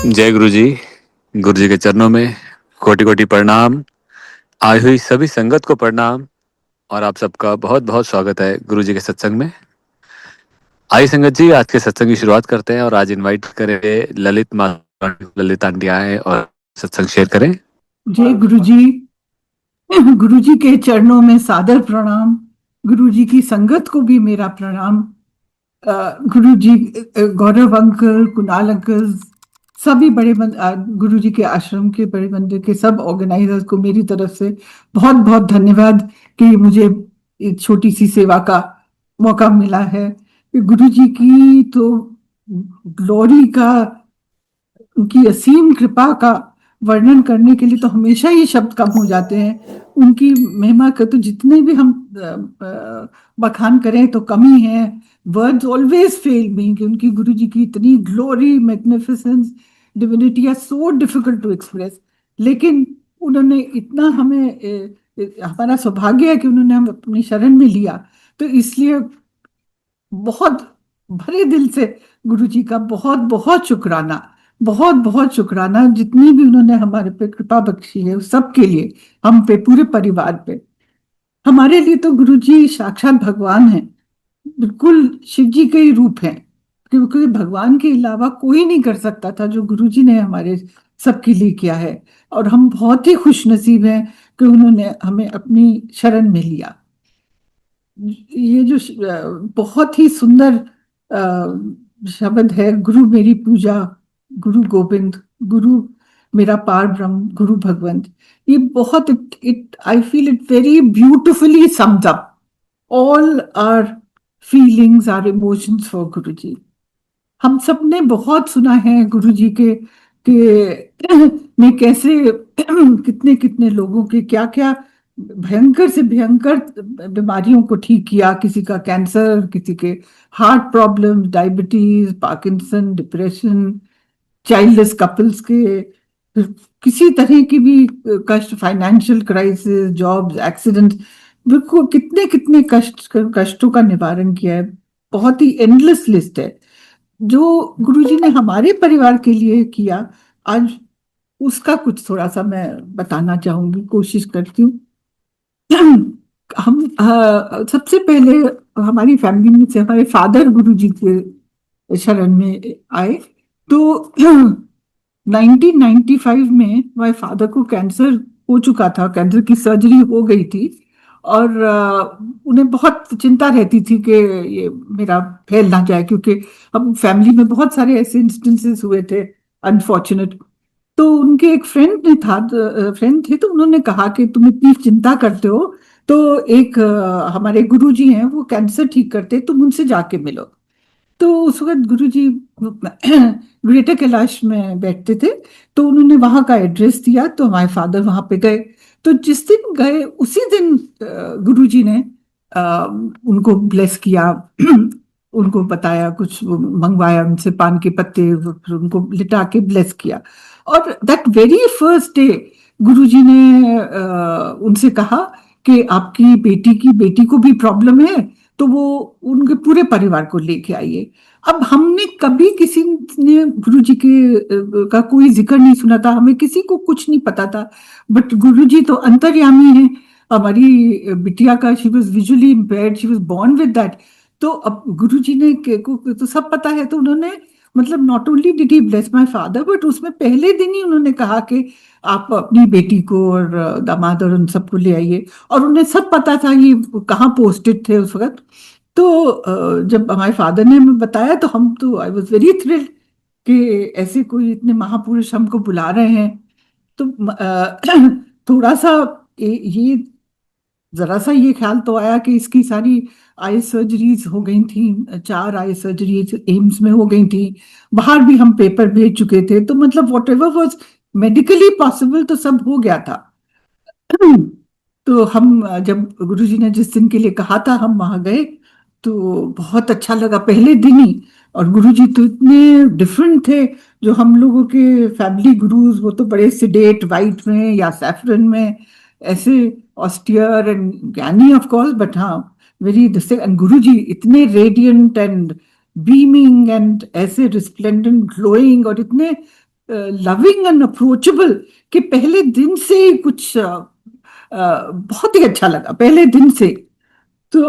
जय गुरु जी के चरणों में कोटि कोटि प्रणाम। आई हुई सभी संगत को प्रणाम और आप सबका बहुत बहुत स्वागत है गुरु जी के सत्संग में। आई संगत जी, आज के सत्संग की शुरुआत करते हैं और आज इनवाइट करें ललित आंटी आए और सत्संग शेयर करें। जय गुरु जी। गुरु जी के चरणों में सादर प्रणाम। गुरु जी की संगत को भी मेरा प्रणाम। गुरु जी, गौरव अंकल, कुणाल अंकल, सभी गुरु जी के आश्रम के बड़े मंदिर के सब ऑर्गेनाइजर्स को मेरी तरफ से बहुत बहुत धन्यवाद कि मुझे एक छोटी सी सेवा का मौका मिला है। गुरु जी की तो ग्लोरी का, उनकी असीम कृपा का वर्णन करने के लिए तो हमेशा ही शब्द कम हो जाते हैं। उनकी महिमा का तो जितने भी हम बखान करें तो कम ही है। वर्ड्स ऑलवेज फेल मी कि उनकी गुरु जी की इतनी glory, magnificence, divinity are so difficult to express. लेकिन उन्होंने इतना हमारा सौभाग्य है कि उन्होंने हम अपनी शरण में लिया। तो इसलिए बहुत भरे दिल से गुरु जी का बहुत बहुत शुक्राना, बहुत बहुत शुक्राना। जितनी भी उन्होंने हमारे पे कृपा बख्शी है उस सब के लिए, हम पे, पूरे परिवार पे। हमारे लिए तो गुरु जी साक्षात भगवान है, बिल्कुल शिव जी के ही रूप हैं। क्योंकि भगवान के अलावा कोई नहीं कर सकता था जो गुरु जी ने हमारे सबके लिए किया है। और हम बहुत ही खुश नसीब हैं कि उन्होंने हमें अपनी शरण में लिया। ये जो बहुत ही सुंदर शब्द है, गुरु मेरी पूजा, गुरु गोविंद, गुरु मेरा पार ब्रह्म, गुरु भगवंत, ये बहुत, it I feel it very beautifully sums up all our feelings, our emotions for Guru ji. हम सब ने बहुत सुना है गुरु जी के में कैसे कितने कितने लोगों के क्या क्या भयंकर से भयंकर बीमारियों को ठीक किया। किसी का कैंसर, किसी के heart problem, diabetes, Parkinson, depression, childless couples के, फिर किसी तरह की भी कष्ट, फाइनेंशियल क्राइसिस, जॉब्स, एक्सीडेंट, बिल्कुल कितने कितने कष्टों का निवारण किया है। बहुत ही एंडलेस लिस्ट है जो गुरुजी ने हमारे परिवार के लिए किया। आज उसका कुछ थोड़ा सा मैं बताना चाहूंगी, कोशिश करती हूँ। हम सबसे पहले हमारी फैमिली में से हमारे फादर गुरुजी के शरण में आए। तो 1995 में हमारे फादर को कैंसर हो चुका था, कैंसर की सर्जरी हो गई थी। और उन्हें बहुत चिंता रहती थी कि ये मेरा फैल ना जाए, क्योंकि हम फैमिली में बहुत सारे ऐसे इंस्टेंसेस हुए थे अनफॉर्चुनेट। तो उनके एक फ्रेंड थे, तो उन्होंने कहा कि तुम इतनी चिंता करते हो तो एक हमारे गुरुजी हैं, वो कैंसर ठीक करते, तुम उनसे जाके मिलो। तो उस वक्त गुरुजी ग्रेटर कैलाश में बैठते थे। तो उन्होंने वहां का एड्रेस दिया, तो हमारे फादर वहां पे गए। तो जिस दिन गए उसी दिन गुरुजी ने उनको ब्लेस किया। उनको बताया, कुछ मंगवाया उनसे, पान के पत्ते, फिर उनको लिटा के ब्लेस किया। और दैट वेरी फर्स्ट डे गुरुजी ने उनसे कहा कि आपकी बेटी को भी प्रॉब्लम है, तो वो उनके पूरे परिवार को लेके आइए। अब हमने कभी किसी ने गुरुजी का कोई जिक्र नहीं सुना था, हमें किसी को कुछ नहीं पता था। बट गुरुजी तो अंतर्यामी है। हमारी बिटिया का, she was visually impaired, she was born with that. तो अब गुरुजी ने को तो सब पता है, तो उन्होंने, मतलब not only did he bless my father, but उसमें पहले दिन ही उन्होंने कहा कि आप अपनी बेटी को और दामाद और उन सबको ले आइए। और उन्हें सब पता था ये कहाँ पोस्टेड थे उस वक्त। तो जब हमारे फादर ने हमें बताया तो हम तो, आई वॉज वेरी थ्रिल्ड कि ऐसे कोई इतने महापुरुष हमको बुला रहे हैं। तो थोड़ा सा ये जरा सा ये ख्याल तो आया कि इसकी सारी आई सर्जरीज हो गई थी, 4 आई सर्जरीज एम्स में हो गई थी। बाहर भी हम पेपर भेज चुके थे, तो मतलब what ever was medically possible तो सब हो गया था। तो हम जब गुरुजी ने जिस दिन के लिए कहा था हम वहां गए, तो बहुत अच्छा लगा पहले दिन ही। और गुरुजी तो इतने डिफरेंट थे। जो हम लोगों के फैमिली गुरुज, वो तो बड़े सिडेट वाइट में या सैफरन में, ऐसे ऑस्टियर एंड ज्ञानी ऑफ कोर्स, बट हाँ वेरी दिस। एंड गुरुजी इतने रेडियंट एंड बीमिंग एंड ऐसे रिस्प्लेंडेंट, ग्लोइंग, और इतने लविंग एंड अप्रोचेबल कि पहले दिन से ही कुछ बहुत ही अच्छा लगा, पहले दिन से। तो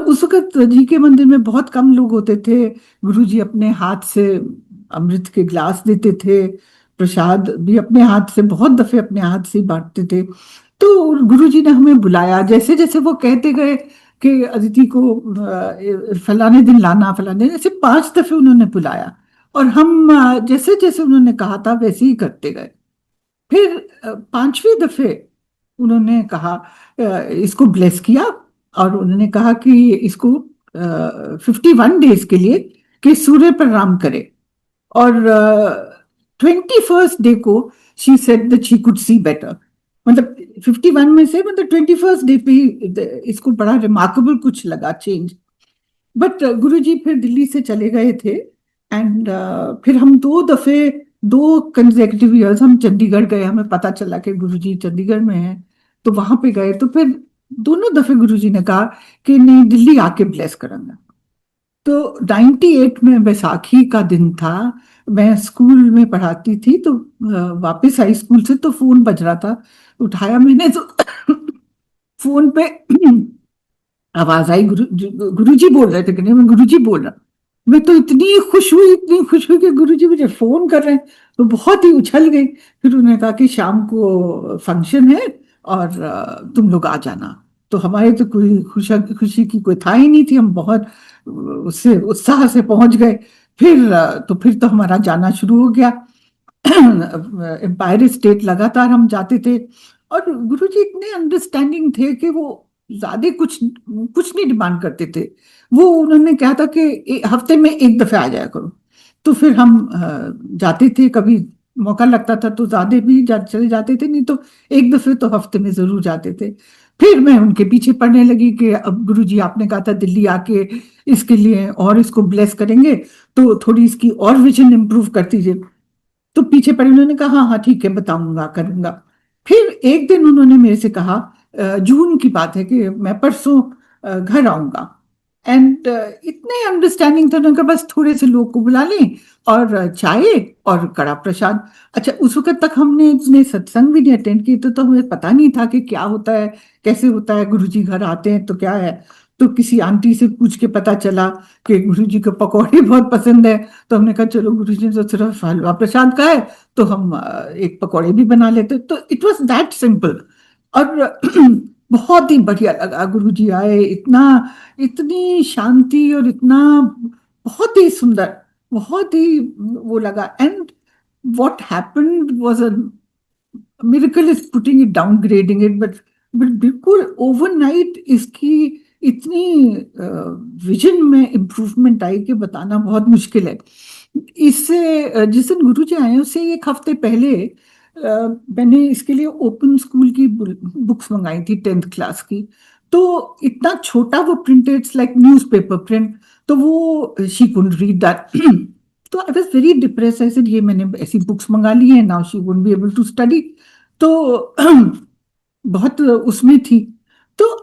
उस वक्त जी के मंदिर में बहुत कम लोग होते थे। गुरुजी अपने हाथ से अमृत के ग्लास देते थे, प्रसाद भी अपने हाथ से, बहुत दफे अपने हाथ से ही बांटते थे। तो गुरुजी ने हमें बुलाया, जैसे जैसे वो कहते गए कि अदिति को फलाने दिन लाना, फलाने दिन, ऐसे 5 दफे उन्होंने बुलाया। और हम जैसे जैसे उन्होंने कहा था वैसे ही करते गए। फिर 5वीं दफे उन्होंने कहा, इसको ब्लेस किया, और उन्होंने कहा कि इसको 51 डेज के लिए कि सूर्य प्रणाम करे। और 21st डे को she said that she could see better. मतलब 51 में से, मतलब 21st डे पे ही इसको बड़ा रिमार्केबल कुछ लगा चेंज। बट गुरुजी फिर दिल्ली से चले गए थे। एंड फिर हम 2 दफे, 2 कंसेक्यूटिव ईयर्स हम चंडीगढ़ गए। हमें पता चला कि गुरुजी चंडीगढ़ में हैं, तो वहां पे गए। तो फिर दोनों दफे गुरुजी ने कहा कि नहीं, दिल्ली आके ब्लेस करूंगा। तो 98 में बैसाखी का दिन था। मैं स्कूल में पढ़ाती थी, तो वापस आई स्कूल से, तो फोन बज रहा था। उठाया मैंने तो फोन पे आवाज आई, गुरुजी बोल रहे थे कि नहीं, मैं गुरुजी बोल रहा। मैं तो इतनी खुश हुई, इतनी खुश हुई कि गुरुजी मुझे फोन कर रहे हैं, तो बहुत ही उछल गई। फिर उन्होंने कहा कि शाम को फंक्शन है और तुम लोग आ जाना। तो हमारे तो कोई खुशी खुशी की कोई था ही नहीं थी, हम बहुत उससे उत्साह से पहुंच गए। फिर फिर तो हमारा जाना शुरू हो गया। एम्पायर स्टेट लगातार हम जाते थे। और गुरुजी इतने अंडरस्टैंडिंग थे कि वो ज्यादा कुछ कुछ नहीं डिमांड करते थे। वो उन्होंने कहा था कि हफ्ते में 1 दफे आ जाया करो। तो फिर हम जाते थे, कभी मौका लगता था तो ज्यादा भी चले जाते थे, नहीं तो 1 दफे तो हफ्ते में जरूर जाते थे। फिर मैं उनके पीछे पड़ने लगी कि अब गुरुजी आपने कहा था दिल्ली आके इसके लिए और इसको ब्लेस करेंगे, तो थोड़ी इसकी और विजन इंप्रूव कर दीजिए। तो पीछे पड़े, उन्होंने कहा हाँ हाँ ठीक है, बताऊंगा, करूंगा। फिर एक दिन उन्होंने मेरे से कहा, जून की बात है, कि मैं परसों घर आऊंगा। एंड इतने अंडरस्टैंडिंग थे, उन्होंने कहा बस थोड़े से लोग को बुला लें और चाय और कड़ा प्रसाद। अच्छा, उस वक्त तक हमने इतने सत्संग भी नहीं अटेंड किए, तो हमें पता नहीं था कि क्या होता है, कैसे होता है, गुरुजी घर आते हैं तो क्या है। तो किसी आंटी से पूछ के पता चला कि गुरुजी को पकौड़े बहुत पसंद है। तो हमने कहा चलो, गुरुजी ने तो सिर्फ हलवा प्रसाद का है, तो हम एक पकौड़े भी बना लेते। तो इट वाज दैट सिंपल। और बहुत ही बढ़िया लगा, गुरुजी आए, इतना, इतनी शांति और इतना, बहुत ही सुंदर, बहुत ही वो लगा। And what happened was a miracle, is putting it, downgrading it, but बिल्कुल ओवरनाइट इसकी इतनी विजन में इम्प्रूवमेंट आई कि बताना बहुत मुश्किल है। इससे जिस दिन गुरु जी आए उससे 1 हफ्ते पहले मैंने इसके लिए ओपन स्कूल की बुक्स मंगाई थी, 10th क्लास की। तो इतना छोटा वो print, it's like newspaper print, तो वो शी कुडंट रीड दैट। तो I was very depress. I said ये मैंने ऐसी बुक्स मंगा ली है, now she won't be able to study. तो बहुत उसमें थी। तो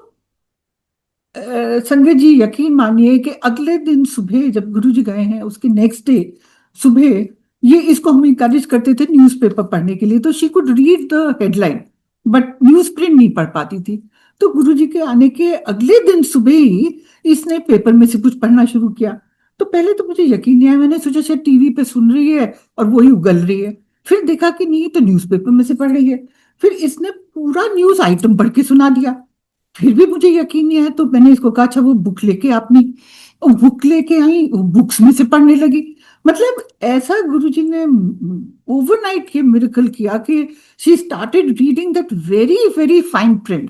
संगत जी, यकीन मानिए कि अगले दिन सुबह जब गुरुजी गए हैं, उसके नेक्स्ट डे सुबह, ये इसको हम इंकरेज करते थे न्यूज़पेपर पढ़ने के लिए, तो she could read the headline but news print नहीं पढ़ पाती थी। तो गुरुजी के आने के अगले दिन सुबह ही इसने पेपर में से कुछ पढ़ना शुरू किया। तो पहले तो मुझे यकीन नहीं आया, मैंने सोचा शायद टीवी पे सुन रही है और वही उगल रही है। फिर देखा कि नहीं, तो न्यूज़पेपर में से पढ़ रही है। फिर इसने पूरा न्यूज आइटम पढ़ के सुना दिया। फिर भी मुझे यकीन नहीं आया, तो मैंने इसको कहा अच्छा वो बुक लेके आपने, बुक लेके आई, बुक्स में से पढ़ने लगी। मतलब ऐसा गुरुजी ने ओवरनाइट ये मिरेकल किया कि she started reading that very very fine print.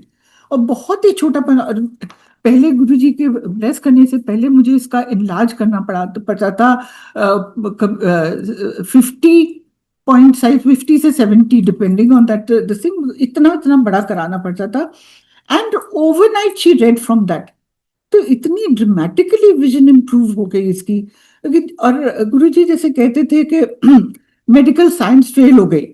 और बहुत ही छोटा पहले गुरुजी के ब्लेस करने से पहले मुझे इसका इलाज करना पड़ता था। 50 50 से 70 depending on that this thing, इतना इतना बड़ा कराना पड़ता था। And overnight she red from that. तो इतनी ड्रामेटिकली विजन इंप्रूव हो गई इसकी। और गुरुजी जैसे कहते थे कि मेडिकल साइंस फेल हो गई,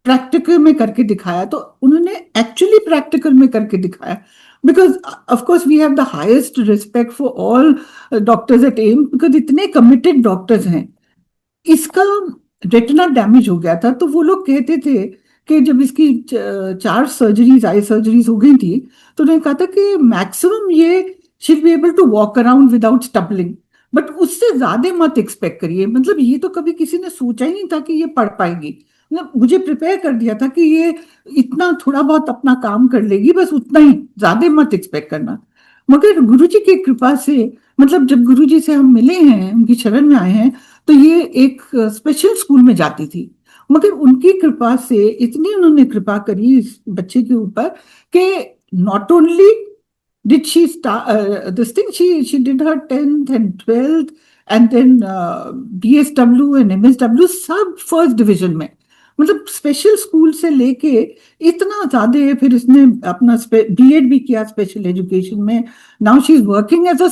प्रैक्टिकल में करके दिखाया। तो उन्होंने एक्चुअली प्रैक्टिकल में करके दिखाया। Because of course we have the highest respect for all doctors at AIIMS, because इतने कमिटेड डॉक्टर्स हैं। इसका रेटिना डैमेज हो गया था। तो वो लोग कहते थे कि जब इसकी 4 सर्जरीज, आई सर्जरीज हो गई थी, तो उन्होंने कहा था कि मैक्सिमम ये she'll be able to walk around without stumbling, but उससे ज्यादा मत एक्सपेक्ट करिए। मतलब ये तो कभी किसी ने सोचा ही नहीं था कि ये पढ़ पाएगी। मतलब मुझे प्रिपेयर कर दिया था कि ये इतना थोड़ा बहुत अपना काम कर लेगी, बस उतना ही, ज्यादा मत एक्सपेक्ट करना। मगर गुरुजी की कृपा से, मतलब जब गुरुजी से हम मिले हैं, उनकी शरण में आए हैं, तो ये एक स्पेशल स्कूल में जाती थी। मगर उनकी कृपा से इतनी उन्होंने कृपा करी इस बच्चे के ऊपर कि not only did she start this thing, she did her 10th and 12th and then BSW and MSW सब फर्स्ट डिवीजन में। मतलब स्पेशल स्कूल से लेके इतना ज्यादा, फिर इसने अपना बीएड भी किया स्पेशल एजुकेशन में। Now she is working as a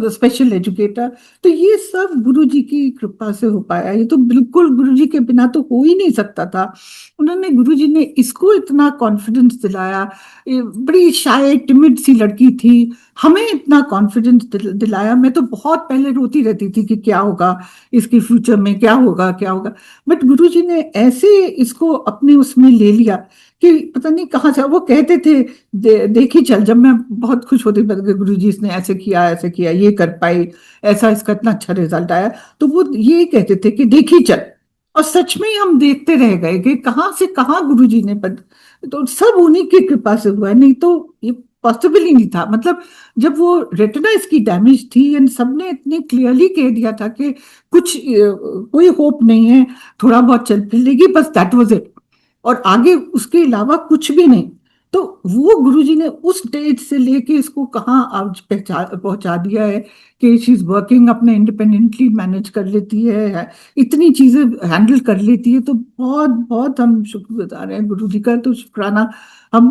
special educator. तो ये सब गुरुजी की कृपा से हो पाया। ये तो बिल्कुल गुरुजी के बिना तो हो ही नहीं सकता था। उन्होंने, गुरुजी ने इसको इतना कॉन्फिडेंस दिलाया। ये बड़ी शाय टिमिड सी लड़की थी, हमें इतना कॉन्फिडेंस दिलाया। मैं तो बहुत पहले रोती रहती थी कि क्या होगा इसके फ्यूचर में, क्या होगा क्या होगा। बट गुरुजी ने ऐसे इसको अपने उसमें ले लिया कि पता नहीं कहाँ से वो कहते थे, देखी चल। जब मैं बहुत खुश होती गुरुजी इसने ऐसे किया, ये कर पाई, ऐसा इसका इतना अच्छा रिजल्ट आया, तो वो ये कहते थे कि देखी चल। और सच में हम देखते रह गए कि कहाँ से कहाँ गुरुजी ने तो सब उन्हीं की कृपा से हुआ है, नहीं तो ये पॉसिबल ही नहीं था। मतलब जब वो रेटिना इसकी डैमेज थी एंड सबने इतने क्लियरली कह दिया था कि कुछ कोई होप नहीं है, थोड़ा बहुत चल फिर लेगी, बस दैट वाज इट, और आगे उसके अलावा कुछ भी नहीं। तो वो गुरुजी ने उस स्टेज से लेके इसको कहाँ आज पहुंचा दिया है कि शी इज वर्किंग, अपने इंडिपेंडेंटली मैनेज कर लेती है, इतनी चीजें हैंडल कर लेती है। तो बहुत बहुत हम शुक्रगुजार हैं गुरुजी का। तो शुक्राना हम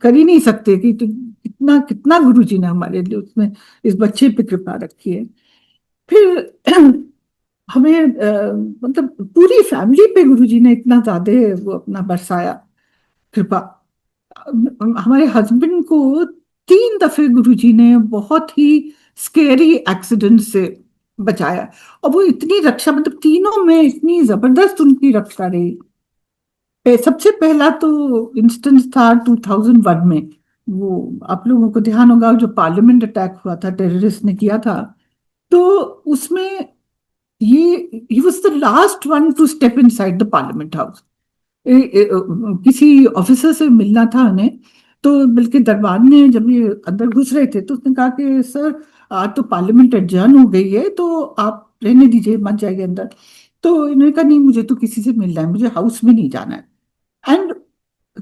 कर ही नहीं सकते कि तो इतना कितना गुरुजी ने हमारे लिए उसमें इस बच्चे पे कृपा रखी है। फिर हमें मतलब पूरी फैमिली पे गुरुजी ने इतना ज्यादा वो अपना बरसाया कृपा। हमारे हस्बैंड को 3 दफे गुरुजी ने बहुत ही स्केरी एक्सीडेंट से बचाया। और वो इतनी रक्षा, मतलब तीनों में इतनी जबरदस्त उनकी रक्षा रही। सबसे पहला तो इंस्टेंस था 2001 में। वो आप लोगों को ध्यान होगा, जो पार्लियामेंट अटैक हुआ था, टेररिस्ट ने किया था। तो उसमें ये he was the last one two step inside the parliament house. किसी ऑफिसर से मिलना था उन्हें। तो बल्कि दरबार में जब ये अंदर घुस रहे थे तो उसने कहा कि सर, आज तो पार्लियामेंट एडजर्न हो गई है, तो आप रहने दीजिए, मत जाइए अंदर। तो इन्होंने कहा नहीं, मुझे तो किसी से मिलना है, मुझे हाउस में नहीं जाना है। And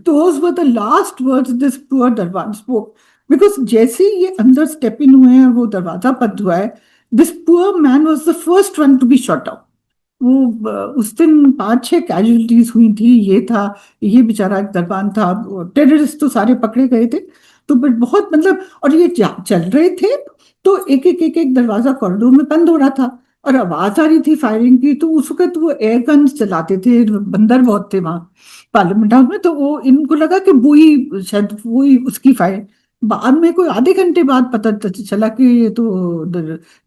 those were the last words this poor Darban spoke, because जैसे ही ये अंदर स्टेप इन हुए हैं और वो दरवाजा बंद हुआ है, this poor man was the first one to be shot out. वो उस दिन 5-6 कैजुअलिटीज हुई थी। ये था, ये बेचारा एक दरबान था। टेररिस्ट तो सारे पकड़े गए थे। तो बट बहुत, मतलब, और ये चल रहे थे, तो एक एक दरवाजा कॉरिडोर में बंद हो रहा था और आवाज आ रही थी फायरिंग की। तो उस वक्त वो एयर गन चलाते थे, बंदर बहुत थे वहां पार्लियामेंट हाउस में। तो वो इनको लगा कि वही शायद वही उसकी फायर। बाद में कोई आधे घंटे बाद पता चला कि ये तो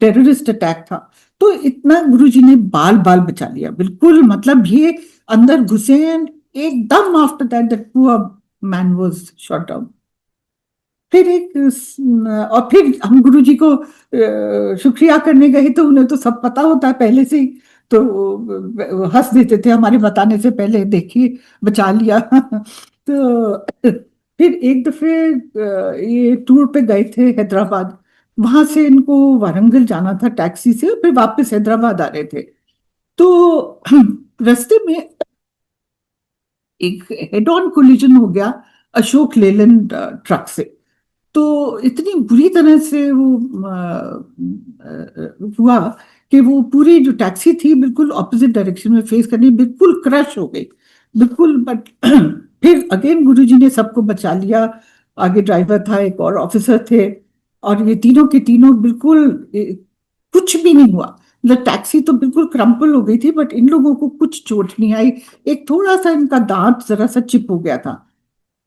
टेररिस्ट अटैक था। तो इतना गुरुजी ने बाल बाल बचा लिया बिल्कुल। मतलब ये अंदर घुसे and एकदम after that that poor man was shot down. फिर और फिर हम गुरुजी को शुक्रिया करने गए, तो उन्हें तो सब पता होता है पहले से ही। तो वो हंस देते थे हमारे बताने से पहले, देखिए बचा लिया। तो फिर एक दफे ये टूर पे गए थे हैदराबाद। वहां से इनको वारंगल जाना था टैक्सी से, और फिर वापस हैदराबाद आ रहे थे। तो रास्ते में एक हेड ऑन कोलिजन हो गया अशोक लेलैंड ट्रक से। तो इतनी बुरी तरह से वो हुआ कि वो पूरी जो टैक्सी थी बिल्कुल ऑपोजिट डायरेक्शन में फेस करनी, बिल्कुल क्रश हो गई बिल्कुल। बट फिर अगेन गुरुजी ने सबको बचा लिया। आगे ड्राइवर था, एक और ऑफिसर थे, और ये तीनों के तीनों बिल्कुल कुछ भी नहीं हुआ। मतलब टैक्सी तो बिल्कुल क्रम्पल हो गई थी, बट इन लोगों को कुछ चोट नहीं आई। एक थोड़ा सा इनका दांत जरा सा चिप हो गया था।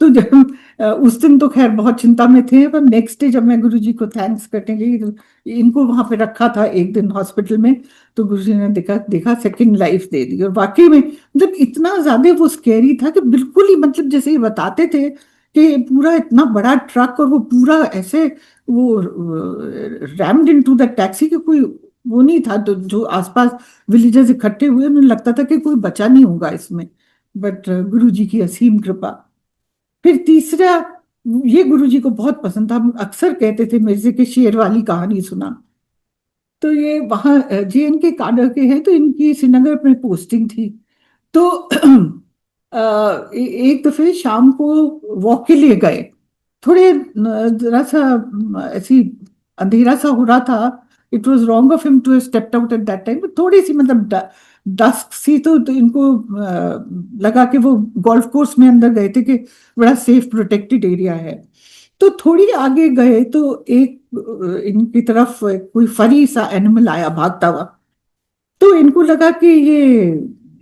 तो जब उस दिन तो खैर बहुत चिंता में थे, पर नेक्स्ट डे जब मैं गुरुजी को थैंक्स करने गई तो इनको वहां पे रखा था एक दिन हॉस्पिटल में, तो गुरुजी ने देखा देखा सेकंड लाइफ दे दी। और वाकई में मतलब इतना ज्यादा वो स्कैरी था कि बिल्कुल ही मतलब जैसे ये बताते थे कि पूरा इतना बड़ा ट्रक और वो पूरा ऐसे वो रैम्ड इनटू द टैक्सी कि कोई वो नहीं था, तो जो आसपास विलेजर्स इकट्ठे हुए उन्हें लगता था कि कोई बचा नहीं होगा इसमें, बट गुरुजी की असीम कृपा। फिर तीसरा, ये गुरुजी को बहुत पसंद था, हम अक्सर कहते थे मेरे से कि शेर वाली कहानी सुना। तो ये वहाँ JN के काडर के हैं, तो इनकी श्रीनगर में पोस्टिंग थी। तो एक दफे शाम को वॉक के लिए गए, थोड़े जरा सा ऐसी अंधेरा सा हो रहा था। It was wrong of him to have stepped out at that time, थोड़ी सी मतलब डस्क सी, तो इनको लगा कि वो गोल्फ कोर्स में अंदर गए थे कि बड़ा सेफ प्रोटेक्टेड एरिया है। तो थोड़ी आगे गए तो एक इनकी तरफ कोई फरी सा एनिमल आया भागता हुआ। तो इनको लगा कि ये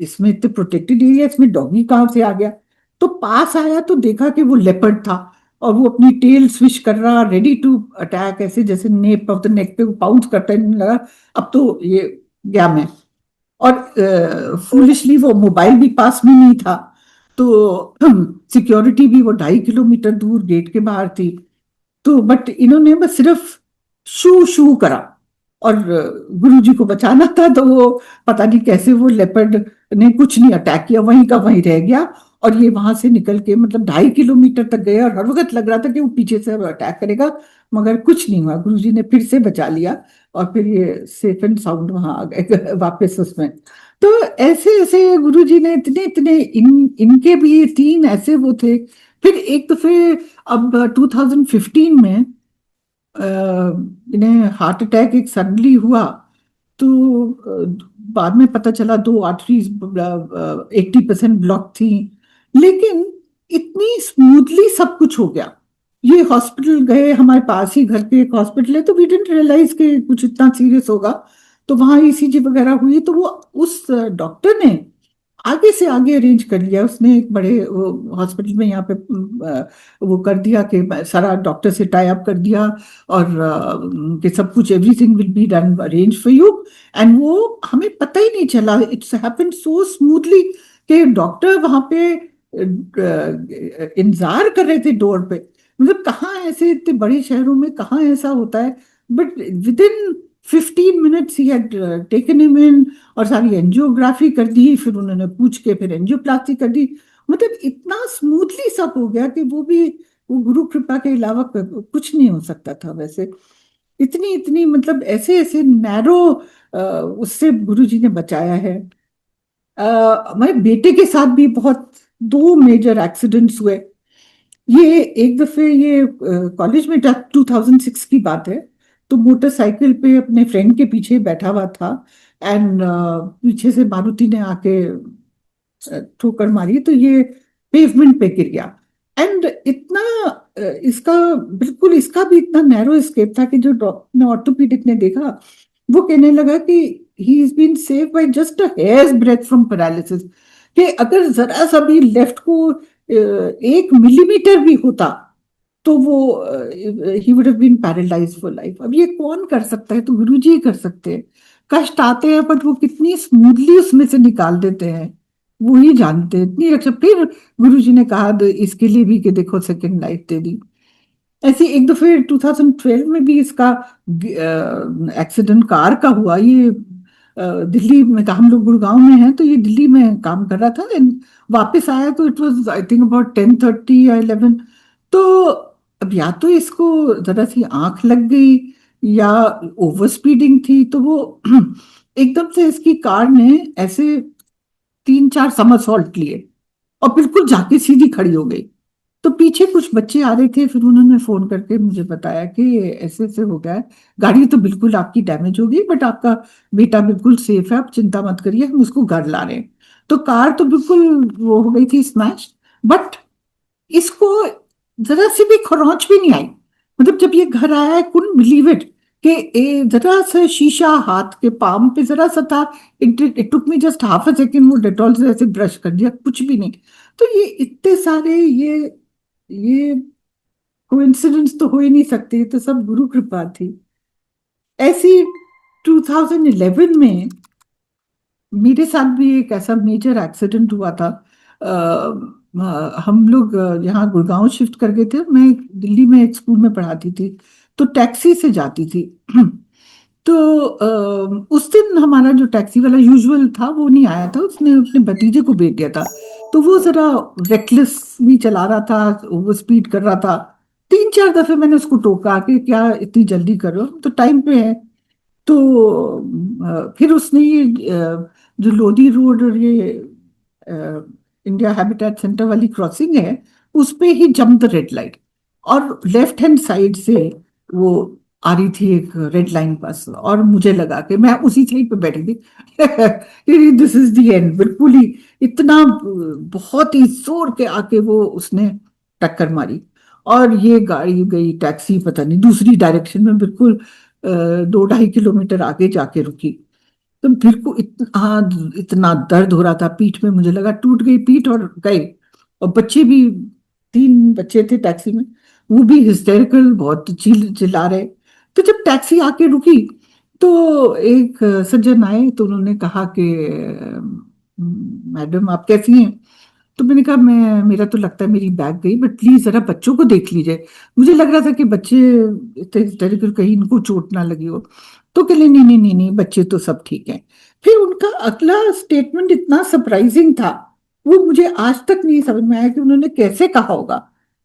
इसमें इतने प्रोटेक्टेड एरिया, इसमें डॉगी कहाँ से आ गया। तो पास आया तो देखा कि वो लेपर्ड था, और वो अपनी टेल स्विश कर रहा, रेडी टू अटैक, ऐसे जैसे नेप ऑफ द नेक पे वो पाउंस करता है। इन्हें लगा अब तो ये गया मैं। और फूलिशली वो मोबाइल भी पास में नहीं था, तो सिक्योरिटी भी वो 2.5 किलोमीटर दूर गेट के बाहर थी। तो बट इन्होंने बस सिर्फ शू शू करा, और गुरुजी को बचाना था, तो वो पता नहीं कैसे वो लेपर्ड ने कुछ नहीं अटैक किया, वहीं का वहीं रह गया। और ये वहां से निकल के मतलब 2.5 किलोमीटर तक गए, और हर वक्त लग रहा था कि वो पीछे से अटैक करेगा, मगर कुछ नहीं हुआ, गुरुजी ने फिर से बचा लिया। और फिर ये सेफ एंड साउंड वहां आ गए वापस उसमें। तो ऐसे ऐसे गुरुजी ने इतने इतने इनके भी 3 ऐसे वो थे। फिर एक दफे, अब 2015 में इन्हें हार्ट अटैक एक सडनली हुआ। तो बाद में पता चला 2 आर्टरीज 80% ब्लॉक थी, लेकिन इतनी स्मूथली सब कुछ हो गया। ये हॉस्पिटल गए, हमारे पास ही घर पे एक हॉस्पिटल है, तो वी डिडंट रियलाइज कि कुछ इतना सीरियस होगा। तो वहां ECG वगैरह हुई, तो वो उस डॉक्टर ने आगे से आगे अरेंज कर लिया। उसने एक बड़े हॉस्पिटल में यहाँ पे वो कर दिया कि सारा डॉक्टर से टाई अप कर दिया, और कि सब कुछ everything will be done arrange for you. And वो हमें पता ही नहीं चला, इट्स हैपेंड सो स्मूथली कि डॉक्टर वहां पे इंतजार कर रहे थे डोर पे। मतलब कहाँ ऐसे इतने बड़े शहरों में कहाँ ऐसा होता है, but with in 15 minutes he had taken him in, और सारी एंजियोग्राफी कर दी, फिर उन्होंने पूछ के फिर एंजियोप्लास्टी कर दी। मतलब इतना स्मूथली सब हो गया कि वो गुरु कृपा के अलावा कुछ नहीं हो सकता था वैसे। इतनी इतनी मतलब ऐसे ऐसे नैरो उससे गुरु जी ने बचाया है। हमारे बेटे के साथ भी बहुत 2 मेजर एक्सीडेंट्स हुए। ये एक दफे ये कॉलेज में 2006 की बात है। तो मोटरसाइकिल पे अपने फ्रेंड के पीछे बैठा हुआ था, एंड पीछे से मारुति ने आके ठोकर मारी, तो ये पेवमेंट पे गिर गया। एंड इतना इसका बिल्कुल इसका भी इतना नैरो स्केप था कि जो डॉक्टर ऑर्थोपेडिक ने देखा, वो कहने लगा कि he is been save by just a hair's breadth from paralysis, कि अगर जरा सा भी लेफ्ट को 1 मिलीमीटर भी होता तो वो he would have been paralysed for life. अब ये कौन कर सकता है, तो गुरुजी ही कर सकते हैं। कष्ट आते हैं, बट वो कितनी स्मूथली उसमें से निकाल देते हैं, वो ही जानते हैं। इतनी अच्छा, फिर गुरुजी ने कहा इसके लिए भी कि देखो सेकंड लाइफ दे दी। ऐसे एक दफे 2012 में भी इसका एक्सीडेंट कार का हुआ। ये दिल्ली में था, हम लोग गुड़गांव में हैं, तो ये दिल्ली में काम कर रहा था, and वापस आया तो it was I think about 10:30 या 11। तो अब या तो इसको जरा सी आंख लग गई, या ओवर स्पीडिंग थी, तो वो एकदम से इसकी कार ने ऐसे 3-4 समरसॉल्ट लिए, और बिल्कुल जाके सीधी खड़ी हो गई। तो पीछे कुछ बच्चे आ रहे थे, फिर उन्होंने फोन करके मुझे बताया कि ऐसे ऐसे हो गया है, गाड़ी तो बिल्कुल आपकी डैमेज होगी, बट आपका बेटा बिल्कुल सेफ है, आप चिंता मत करिए, हम उसको घर ला रहे हैं। तो कार तो बिल्कुल वो हो गई थी स्मैश, बट इसको जरा सी भी खरोंच भी नहीं आई। मतलब जब ये घर आया, कुडंट बिलीव इट कि जरा सा शीशा हाथ के पाम पे जरा सा था। It took me just half a second, वो डेटॉल से ऐसे ब्रश कर दिया, कुछ भी नहीं। तो ये इतने सारे ये ये कोइंसिडेंस तो हो ही नहीं सकती, ये तो सब गुरु कृपा थी। ऐसी 2011 में मेरे साथ भी एक ऐसा मेजर एक्सीडेंट हुआ था। हम लोग यहाँ गुड़गांव शिफ्ट कर गए थे, मैं दिल्ली में एक स्कूल में पढ़ाती थी, तो टैक्सी से जाती थी। तो उस दिन हमारा जो टैक्सी वाला यूजुअल था वो नहीं आया था, उसने अपने भतीजे को भेज दिया था। तो वो जरा रेकलेस भी चला रहा था, ओवर स्पीड कर रहा था। 3-4 दफे मैंने उसको टोका कि क्या इतनी जल्दी करो, तो टाइम पे है। तो फिर उसने ये जो लोधी रोड और ये इंडिया हैबिटेट सेंटर वाली क्रॉसिंग है, उस पे ही जंप द रेड लाइट, और लेफ्ट हैंड साइड से वो आ रही थी एक रेड लाइन बस, और मुझे लगा कि मैं उसी साइड पे बैठी थी। दिस इज द एंड, बिल्कुल ही इतना बहुत ही जोर के आके वो उसने टक्कर मारी। और ये गाड़ी गई, टैक्सी पता नहीं दूसरी डायरेक्शन में, बिल्कुल 2-2.5 किलोमीटर आगे जाके रुकी। तो फिर को इतना दर्द हो रहा था पीठ में, मुझे लगा टूट गई पीठ और गए। और बच्चे भी, 3 बच्चे थे टैक्सी में, वो भी हिस्टेरिकल, बहुत चिल्ला रहे। तो जब टैक्सी आके रुकी, तो एक सज्जन आए, तो उन्होंने कहा कि मैडम आप कैसी हैं? तो मैंने कहा मैं, मेरा तो लगता है मेरी बैग गई, बट प्लीज जरा बच्चों को देख लीजिए। मुझे लग रहा था कि बच्चे इतने हिस्टेरिकल, कहीं इनको चोट ना लगी हो। तो कहले नहीं नहीं नहीं नहीं, बच्चे तो सब ठीक हैं। फिर उनका अगला स्टेटमेंट इतना सरप्राइजिंग था, वो मुझे आज तक नहीं समझ में आया कि उन्होंने कैसे कहा होगा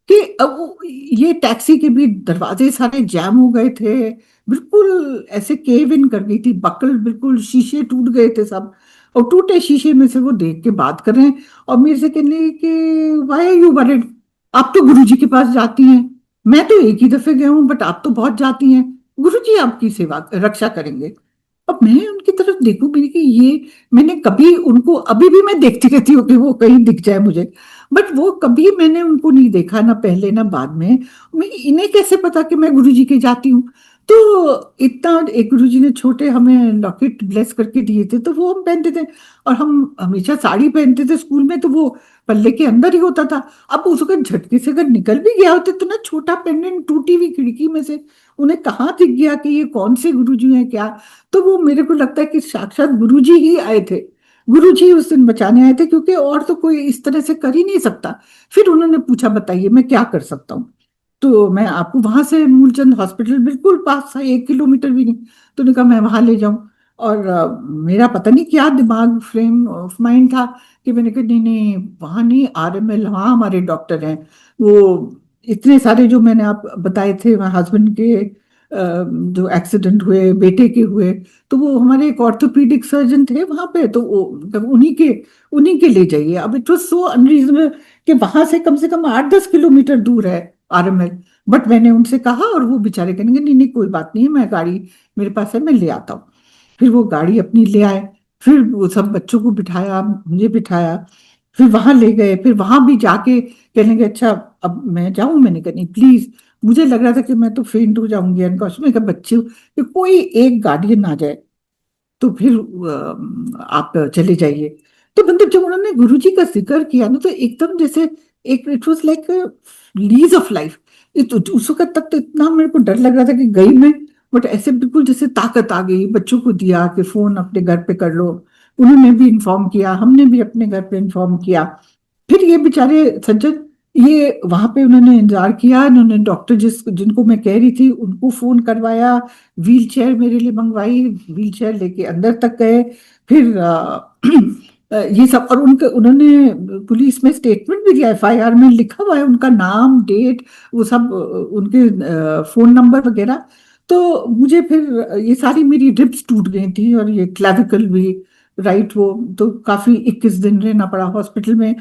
कि अब ये टैक्सी के भी दरवाजे सारे जैम हो गए थे, बिल्कुल ऐसे केव इन कर गई थी बकल, बिल्कुल शीशे टूट गए थे सब। और टूटे शीशे में से वो देख के बात कर रहे हैं, और मेरे से कहने लगे कि वाई आर यू वरिड, आप तो गुरुजी के पास जाती हैं, मैं तो एक ही दफे गया हूं, बट आप तो बहुत जाती हैं, गुरुजी आपकी सेवा रक्षा करेंगे। अब मैं उनकी तरफ देखूं, मैंने कि ये, मैंने कभी उनको, अभी भी मैं देखती रहती हूँ कि वो कहीं दिख जाए मुझे, बट वो कभी मैंने उनको नहीं देखा, ना पहले ना बाद में। मैं, इन्हें कैसे पता कि मैं गुरुजी के जाती हूँ? तो इतना, एक गुरुजी ने छोटे हमें लॉकेट ब्लेस करके दिए थे, तो वो हम पहनते थे। और हम हमेशा साड़ी पहनते थे स्कूल में, तो वो पल्ले के अंदर ही होता था। अब उसका झटके से अगर निकल भी गया होता, तो ना छोटा पेंडेंट टूटी हुई खिड़की में से उन्हें कहाँ दिख गया कि ये कौन से गुरुजी हैं क्या? तो वो, मेरे को लगता है कि साक्षात गुरुजी ही आए थे। गुरुजी उस दिन बचाने आए थे, क्योंकि और तो कोई इस तरह से कर ही नहीं सकता। फिर उन्होंने पूछा बताइए मैं क्या कर सकता हूँ? तो मैं आपको वहां से, मूलचंद हॉस्पिटल बिल्कुल पास था, 1 किलोमीटर भी नहीं। तो उन्होंने कहा मैं वहां ले जाऊं। और मेरा पता नहीं क्या दिमाग, फ्रेम ऑफ माइंड था कि मैंने कहा नहीं नहीं, वहां नहीं, आरएमएल, वहां हमारे डॉक्टर हैं। वो इतने सारे जो मैंने आप बताए थे, हस्बैंड के जो एक्सीडेंट हुए, बेटे के हुए, तो वो हमारे एक ऑर्थोपीडिक सर्जन थे वहां पे, तो वो मतलब उन्हीं के ले जाइए। अब इट वाज सो अनरीजनेबल कि वहां से कम 8-10 किलोमीटर दूर है आरएमएल। बट मैंने उनसे कहा, और वो बेचारे कहेंगे नहीं नहीं कोई बात नहीं है, मैं गाड़ी मेरे पास है, मैं ले आता हूँ। फिर वो गाड़ी अपनी ले आए। फिर वो सब बच्चों को बिठाया, मुझे बिठाया, फिर वहां ले गए। फिर वहां भी जाके कहने लगे अच्छा अब मैं जाऊं? मैंने कहा नहीं प्लीज। मुझे लग रहा था कि मैं तो फेंट हो जाऊंगी अनकॉन्शियस। मैं कहा बच्चे, कि कोई एक गार्डियन आ जाए, तो फिर आप चले जाइए। तो मतलब जब उन्होंने गुरुजी का जिक्र किया ना, तो एकदम जैसे एक, it was like lease of life. उस वक्त तक तो इतना मेरे को डर लग रहा था कि गई मैं, बट ऐसे बिल्कुल जैसे ताकत आ गई। बच्चों को दिया कि फोन अपने घर पे कर लो, उन्होंने भी इन्फॉर्म किया, हमने भी अपने घर पे इन्फॉर्म किया। फिर ये बेचारे सज्जन, ये वहां पे उन्होंने इंतजार किया, उन्होंने डॉक्टर जिनको मैं कह रही थी उनको फोन करवाया, व्हील चेयर मेरे लिए मंगवाई, व्हील चेयर लेके अंदर तक गए। फिर ये सब, और उनके, उन्होंने पुलिस में स्टेटमेंट भी दिया, एफआईआर में लिखा हुआ है उनका नाम, डेट, वो सब, उनके फोन नंबर वगैरह। तो मुझे फिर ये सारी मेरी रिब्स टूट गई थी, और ये क्लेविकल भी, राइट, वो तो काफी 21 दिन रहना पड़ा हॉस्पिटल में।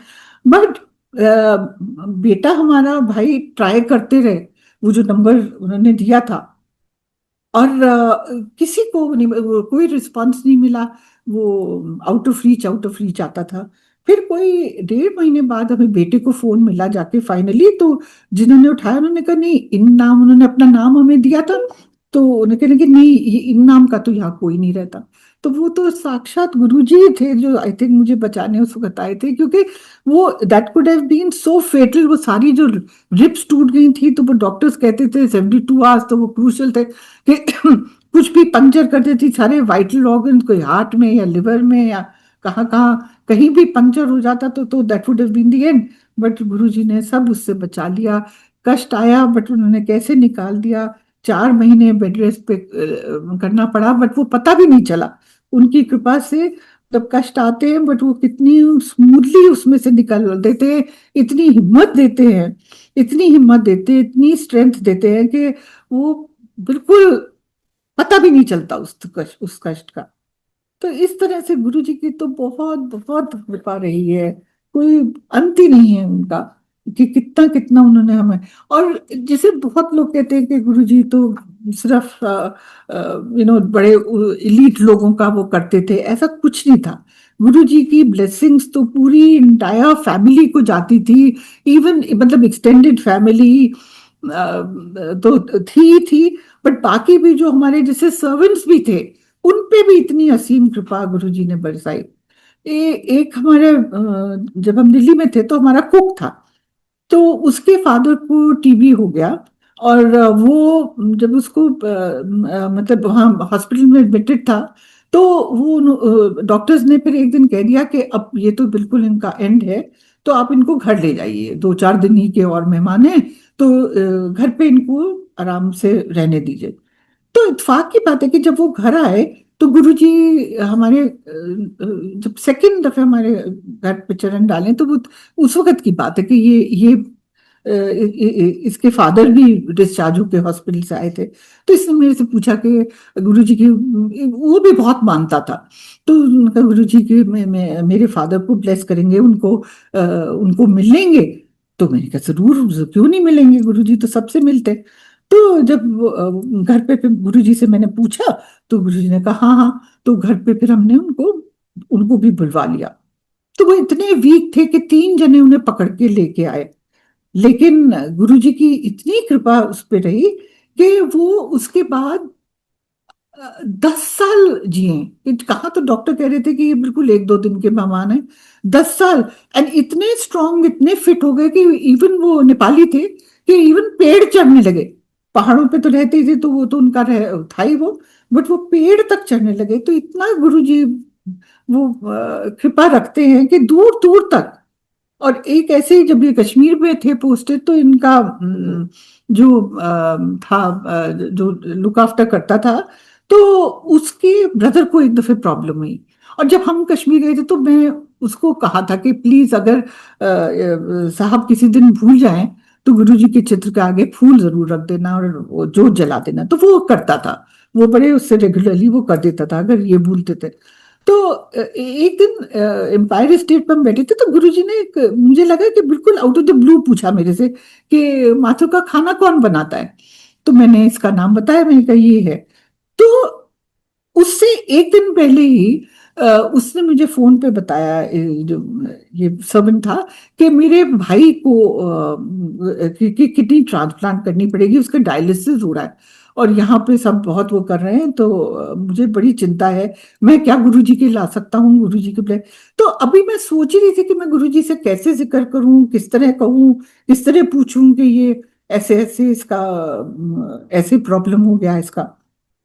बट बेटा हमारा भाई ट्राई करते रहे, वो जो नंबर उन्होंने दिया था, और किसी को नहीं, कोई रिस्पांस नहीं मिला। वो आउट ऑफ रीच आता था। फिर कोई 1.5 महीने बाद हमें बेटे को फोन मिला जाके फाइनली, तो जिन्होंने उठाया उन्होंने कहा नहीं, इन नाम, उन्होंने अपना नाम हमें दिया था, तो उन्हें कहने कि नहीं, इन नाम का तो यहाँ कोई नहीं रहता। तो वो तो साक्षात गुरुजी थे जो आई थिंक मुझे बचाने उस वक्त आए थे, क्योंकि वो that could have been so fatal. वो सारी जो रिप्स टूट गई थी, तो वो डॉक्टर्स कहते थे 72 आवर्स तो वो क्रूशल थे कि कुछ भी पंक्चर कर देती सारे वाइटल ऑर्गन, कोई हार्ट में या लिवर में या कहाँ कहाँ कहीं भी पंक्चर हो जाता तो that would have been the end. But Guruji ने सब उससे बचा लिया। कष्ट आया बट उन्होंने कैसे निकाल दिया। 4 महीने बेड रेस्ट पे करना पड़ा, बट वो पता भी नहीं चला उनकी कृपा से। तब कष्ट आते हैं बट वो कितनी स्मूथली उसमें से निकल देते हैं। इतनी हिम्मत देते हैं, इतनी हिम्मत देते हैं, इतनी स्ट्रेंथ देते हैं कि वो बिल्कुल पता भी नहीं चलता उस कष्ट का। तो इस तरह से गुरु जी की तो बहुत बहुत कृपा रही है, कोई अंत ही नहीं है उनका कि कितना कितना उन्होंने हमें। और जैसे बहुत लोग कहते हैं कि गुरु जी तो सिर्फ बड़े इलीट लोगों का वो करते थे, ऐसा कुछ नहीं था। गुरु जी की ब्लेसिंग्स तो पूरी इंटायर फैमिली को जाती थी। इवन मतलब एक्सटेंडेड फैमिली तो थी, बट बाकी भी जो हमारे जैसे सर्वेंट्स भी थे, उन पे भी इतनी असीम कृपा गुरुजी ने बरसाई। एक हमारे जब हम दिल्ली में थे तो हमारा कुक था, तो उसके फादर को टीबी हो गया। और वो जब उसको मतलब वहाँ हॉस्पिटल में एडमिटेड था, तो वो डॉक्टर्स ने फिर एक दिन कह दिया कि अब ये तो बिल्कुल इनका एंड है, तो आप इनको घर ले जाइए, 2-4 दिन ही के और मेहमान हैं, तो घर पे इनको आराम से रहने दीजिए। तो इत्तेफाक की बात है कि जब वो घर आए तो गुरुजी हमारे जब सेकंड दफे हमारे घर पे चरण डालें, तो वो उस वक्त की बात है कि ये इसके फादर भी डिस्चार्ज होके हॉस्पिटल से आए थे। तो इसने मेरे से पूछा कि गुरुजी की, वो भी बहुत मानता था, तो उनका गुरुजी के मेरे फादर को ब्लेस करेंगे, उनको मिलेंगे। तो मैंने कहा जरूर, क्यों नहीं मिलेंगे, गुरुजी तो सबसे मिलते। तो जब घर पे फिर गुरुजी से मैंने पूछा, तो गुरुजी ने कहा हाँ हाँ। तो घर पे फिर हमने उनको उनको भी बुलवा लिया। तो वो इतने वीक थे कि 3 जने उन्हें पकड़ के लेके आए। लेकिन गुरुजी की इतनी कृपा उस पे रही कि वो उसके बाद 10 साल जिए। कहा तो डॉक्टर कह रहे थे कि ये बिल्कुल 1-2 दिन के मेहमान हैं। 10 साल। एंड इतने स्ट्रांग, इतने फिट हो गए कि इवन वो नेपाली थे कि इवन पेड़ चढ़ने लगे। पहाड़ों पे तो रहते ही थे, तो वो तो उनका था ही वो, बट वो पेड़ तक चढ़ने लगे। तो इतना गुरुजी वो कृपा रखते हैं कि दूर दूर तक। और एक ऐसे ही जब ये कश्मीर में थे पोस्टेड, तो इनका जो था, जो लुक आफ्टर करता था, तो उसके ब्रदर को एक दफे प्रॉब्लम हुई। और जब हम कश्मीर गए थे तो मैं उसको कहा था कि प्लीज अगर साहब किसी दिन भूल जाएं तो गुरुजी के चित्र के आगे फूल जरूर रख देना और वो जोत जला देना। तो वो करता था, वो बड़े उससे रेगुलरली वो कर देता था अगर ये भूलते थे। तो एक दिन एम्पायर स्टेट पर हम बैठे थे, तो गुरुजी ने मुझे लगा कि बिल्कुल आउट ऑफ द ब्लू पूछा मेरे से कि माथुर का खाना कौन बनाता है। तो मैंने इसका नाम बताया, मैंने कहा ये है। तो उससे एक दिन पहले ही उसने मुझे फोन पे बताया, जो ये सर्वेंट था, कि मेरे भाई को की किडनी ट्रांसप्लांट करनी पड़ेगी, उसका डायलिसिस हो रहा है और यहाँ पे सब बहुत वो कर रहे हैं। तो मुझे बड़ी चिंता है, मैं क्या गुरुजी के ला सकता हूँ, गुरुजी के प्ले। तो अभी मैं सोच ही रही थी कि मैं गुरुजी से कैसे जिक्र करूँ, किस तरह कहूँ, किस तरह पूछूं कि ये ऐसे ऐसे इसका ऐसे प्रॉब्लम हो गया इसका।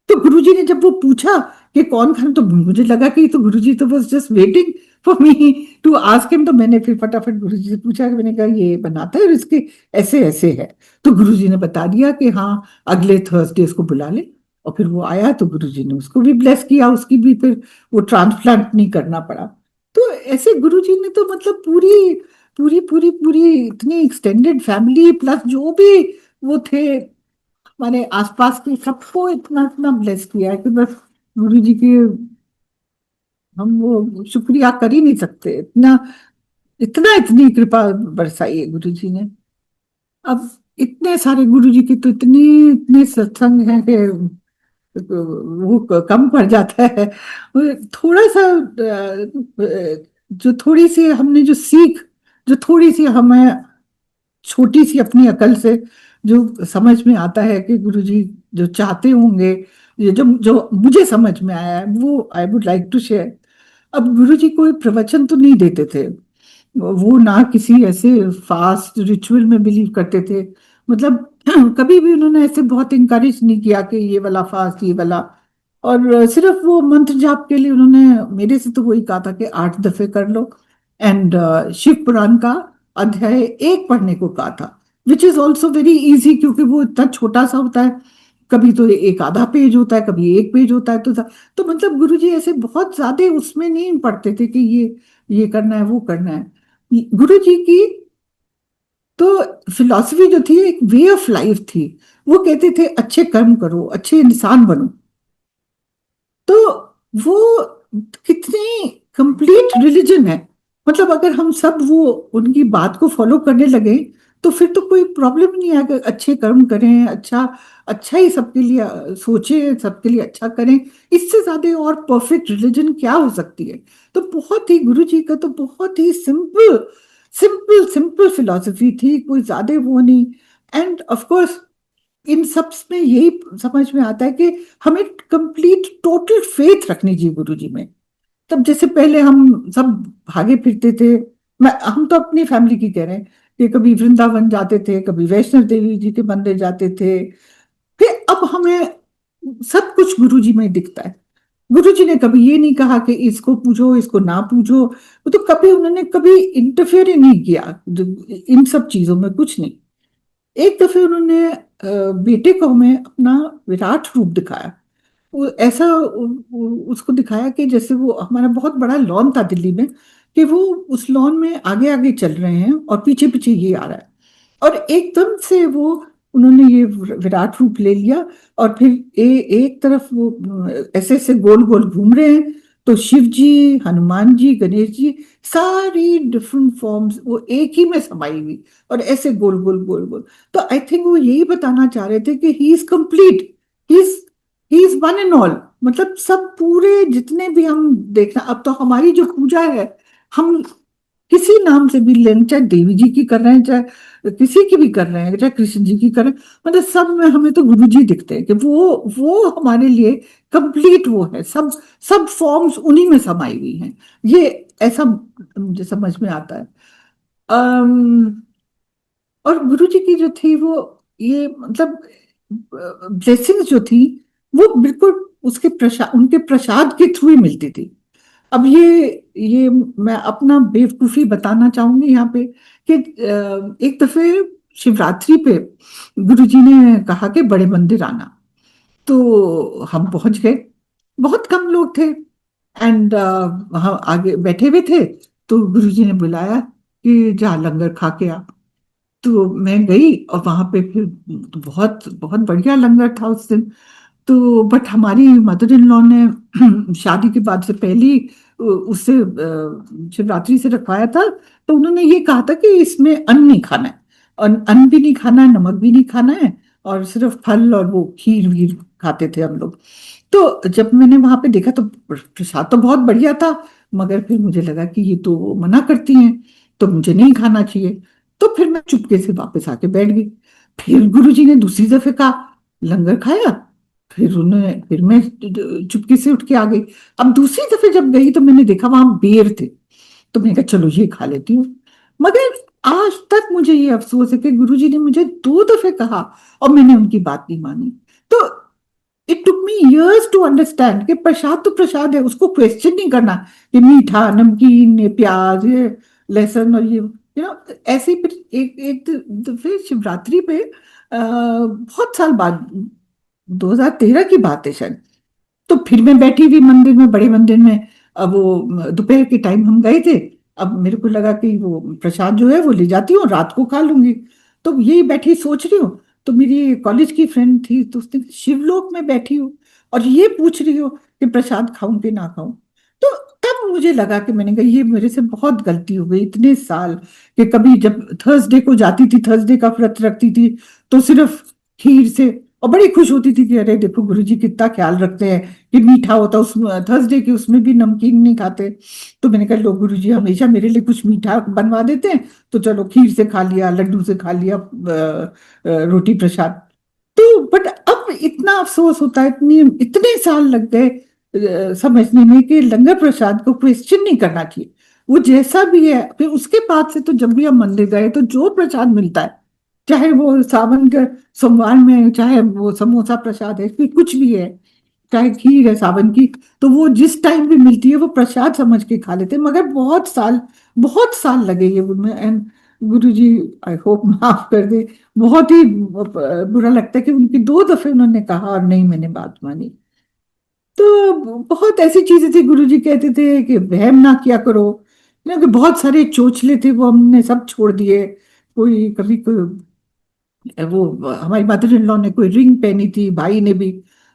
तो गुरुजी ने जब वो पूछा कि कौन खाना, तो मुझे लगा कि तो गुरुजी तो बस just waiting for me to ask him. तो मैंने फिर फटाफट गुरुजी से पूछा कि मैंने कहा ये बनाता है और इसके ऐसे ऐसे है। तो गुरुजी ने बता दिया कि हाँ, अगले थर्सडे इसको बुला ले। और फिर वो आया तो गुरुजी ने उसको भी ब्लेस किया, उसकी भी फिर वो ट्रांसप्लांट नहीं करना पड़ा। तो ऐसे गुरुजी ने तो मतलब पूरी पूरी पूरी पूरी इतनी एक्सटेंडेड फैमिली प्लस जो भी वो थे हमारे आसपास के सबको इतना इतना ब्लेस किया है कि बस गुरु जी की हम वो शुक्रिया कर ही नहीं सकते। इतना इतना इतनी कृपा बरसाई है गुरु जी ने। अब इतने सारे गुरु जी की तो इतनी इतने सत्संग हैं कि वो कम पड़ जाता है। वो थोड़ा सा जो थोड़ी सी हमने जो सीख, जो थोड़ी सी हमें छोटी सी अपनी अकल से जो समझ में आता है कि गुरुजी जो चाहते होंगे, ये जो जो मुझे समझ में आया है वो I would like to share. अब गुरुजी कोई प्रवचन तो नहीं देते थे, वो ना किसी ऐसे फास्ट रिचुअल में बिलीव करते थे, मतलब कभी भी उन्होंने ऐसे बहुत इंकरेज नहीं किया कि ये वाला फास्ट ये वाला। और सिर्फ वो मंत्र जाप के लिए उन्होंने मेरे से तो वही कहा था कि 8 दफे कर लो, एंड शिव पुराण का अध्याय 1 पढ़ने को कहा था, which is also very easy, क्योंकि वो इतना छोटा सा होता है, कभी तो एक आधा पेज होता है, कभी 1 पेज होता है, तो मतलब गुरुजी ऐसे बहुत ज्यादा उसमें नहीं पढ़ते थे कि ये करना है वो करना है। गुरुजी की तो फिलॉसफी जो थी एक वे ऑफ लाइफ थी। वो कहते थे अच्छे कर्म करो, अच्छे इंसान बनो। तो वो कितनी कंप्लीट रिलीजन है, मतलब अगर हम सब वो उनकी बात को फॉलो करने लगे तो फिर तो कोई प्रॉब्लम नहीं है कि अच्छे कर्म करें, अच्छा अच्छा ही सबके लिए सोचे, सबके लिए अच्छा करें। इससे ज्यादा और परफेक्ट रिलीजन क्या हो सकती है। तो बहुत ही गुरु जी का तो बहुत ही सिंपल सिंपल सिंपल फिलॉसफी थी, कोई ज्यादा वो नहीं। एंड ऑफ कोर्स इन सब में यही समझ में आता है कि हमें कंप्लीट टोटल फेथ रखनी चाहिए गुरु जी में। तब जैसे पहले हम सब भागे फिरते थे, हम तो अपनी फैमिली की कह रहे हैं कि कभी वृंदावन जाते थे, कभी वैष्णो देवी जी के मंदिर जाते थे, फिर अब हमें सब कुछ गुरु जी में दिखता है। गुरु जी ने कभी ये नहीं कहा कि इसको पूछो इसको ना पूछो, वो तो कभी उन्होंने कभी इंटरफेयर ही नहीं किया इन सब चीजों में, कुछ नहीं। एक दफे उन्होंने बेटे को हमें अपना विराट रूप दिखाया। वो ऐसा उसको दिखाया कि जैसे वो हमारा बहुत बड़ा लॉन था दिल्ली में, कि वो उस लॉन में आगे आगे चल रहे हैं और पीछे पीछे ये आ रहा है, और एकदम से वो उन्होंने ये विराट रूप ले लिया। और फिर एक तरफ वो ऐसे ऐसे गोल गोल घूम रहे हैं, तो शिव जी, हनुमान जी, गणेश जी, सारी डिफरेंट फॉर्म्स वो एक ही में समाई हुई, और ऐसे गोल गोल गोल गोल। तो आई थिंक वो यही बताना चाह रहे थे कि he is complete, he is one and all. मतलब सब पूरे जितने भी हम देखना, अब तो हमारी जो पूजा है, हम किसी नाम से भी लें, चाहे देवी जी की कर रहे हैं, चाहे किसी की भी कर रहे हैं, चाहे कृष्ण जी की कर रहे हैं, मतलब सब में हमें तो गुरु जी दिखते हैं कि वो हमारे लिए कंप्लीट वो है, सब सब फॉर्म्स उन्हीं में समाई हुई हैं। ये ऐसा मुझे समझ में आता है। अम्म और गुरु जी की जो थी वो ये मतलब ब्लेसिंग्स जो थी वो बिल्कुल उसके प्रसाद, उनके प्रसाद के थ्रू ही मिलती थी। अब ये मैं अपना बेवकूफी बताना चाहूंगी यहाँ पे कि एक दफे शिवरात्रि पे गुरुजी ने कहा कि बड़े मंदिर आना, तो हम पहुंच गए। बहुत कम लोग थे, एंड वहाँ आगे बैठे हुए थे, तो गुरुजी ने बुलाया कि जा लंगर खा के आ। तो मैं गई और वहां पे फिर बहुत बहुत बढ़िया लंगर था उस दिन। तो बट हमारी मदर इन लॉ ने शादी के बाद से पहले ही उससे शिवरात्रि से रखवाया था। तो उन्होंने ये कहा था कि इसमें अन्न नहीं खाना है, और अन्न भी नहीं खाना है, नमक भी नहीं खाना है, और सिर्फ फल और वो खीर वीर खाते थे हम लोग। तो जब मैंने वहां पे देखा तो प्रसाद तो बहुत बढ़िया था, मगर फिर मुझे लगा कि ये तो वो मना करती हैं, तो मुझे नहीं खाना चाहिए। तो फिर मैं चुपके से वापस आके बैठ गई। फिर गुरुजी ने दूसरी दफे कहा, लंगर खाया। फिर मैं चुपके से उठ के आ गई। अब दूसरी दफे जब गई तो मैंने देखा वहां बेर थे, तो मैंने कहा चलो ये खा लेती हूँ। मगर आज तक मुझे ये अफसोस है कि गुरुजी ने मुझे 2 दफे कहा और मैंने उनकी बात नहीं मानी। तो it took me years to understand कि प्रसाद तो प्रसाद है, उसको क्वेश्चन नहीं करना कि मीठा नमकीन ये प्याज ये लहसुन और ये ऐसे ही। फिर एक दफे शिवरात्रि पे बहुत साल बाद 2013 की बात है शायद, तो फिर मैं बैठी हुई मंदिर में, बड़े मंदिर में। अब वो दोपहर के टाइम हम गए थे। अब मेरे को लगा कि वो प्रसाद जो है वो ले जाती हूँ, रात को खा लूंगी। तो यही बैठी सोच रही हूँ, तो मेरी कॉलेज की फ्रेंड थी, तो उसने शिवलोक में बैठी हूँ और ये पूछ रही हो कि प्रसाद खाऊं कि ना खाऊं। तो तब मुझे लगा कि मैंने कहा ये मेरे से बहुत गलती हो गई इतने साल, कि कभी जब थर्सडे को जाती थी, थर्सडे का व्रत रखती थी, तो सिर्फ खीर से और बड़ी खुश होती थी कि अरे देखो गुरुजी कितना ख्याल रखते हैं कि मीठा होता, उसमें थर्सडे के उसमें भी नमकीन नहीं खाते। तो मैंने कहा लो गुरुजी हमेशा मेरे लिए कुछ मीठा बनवा देते हैं, तो चलो खीर से खा लिया, लड्डू से खा लिया, रोटी प्रसाद। तो बट अब इतना अफसोस होता है, इतने साल लग गए समझने में कि लंगर प्रसाद को क्वेश्चन नहीं करना चाहिए, वो जैसा भी है। फिर उसके बाद से तो जब भी हम मंदिर गए तो जो प्रसाद मिलता है, चाहे वो सावन के सोमवार में, चाहे वो समोसा प्रसाद है, फिर कुछ भी है, चाहे खीर है सावन की, तो वो जिस टाइम भी मिलती है वो प्रसाद समझ के खा लेते हैं। मगर बहुत साल लगे ये उनमें। And Guru ji, I hope माफ कर दे, बहुत ही बुरा लगता है कि उनकी 2 दफे उन्होंने कहा और नहीं मैंने बात मानी। तो बहुत ऐसी चीजें थी, गुरुजी कहते थे कि वहम ना किया करो, कि बहुत सारे चोचले थे वो हमने सब छोड़ दिए। कोई कभी कोई, वो हमारी मदर इन लॉ ने कोई रिंग पहनी थी, भाई ने भी,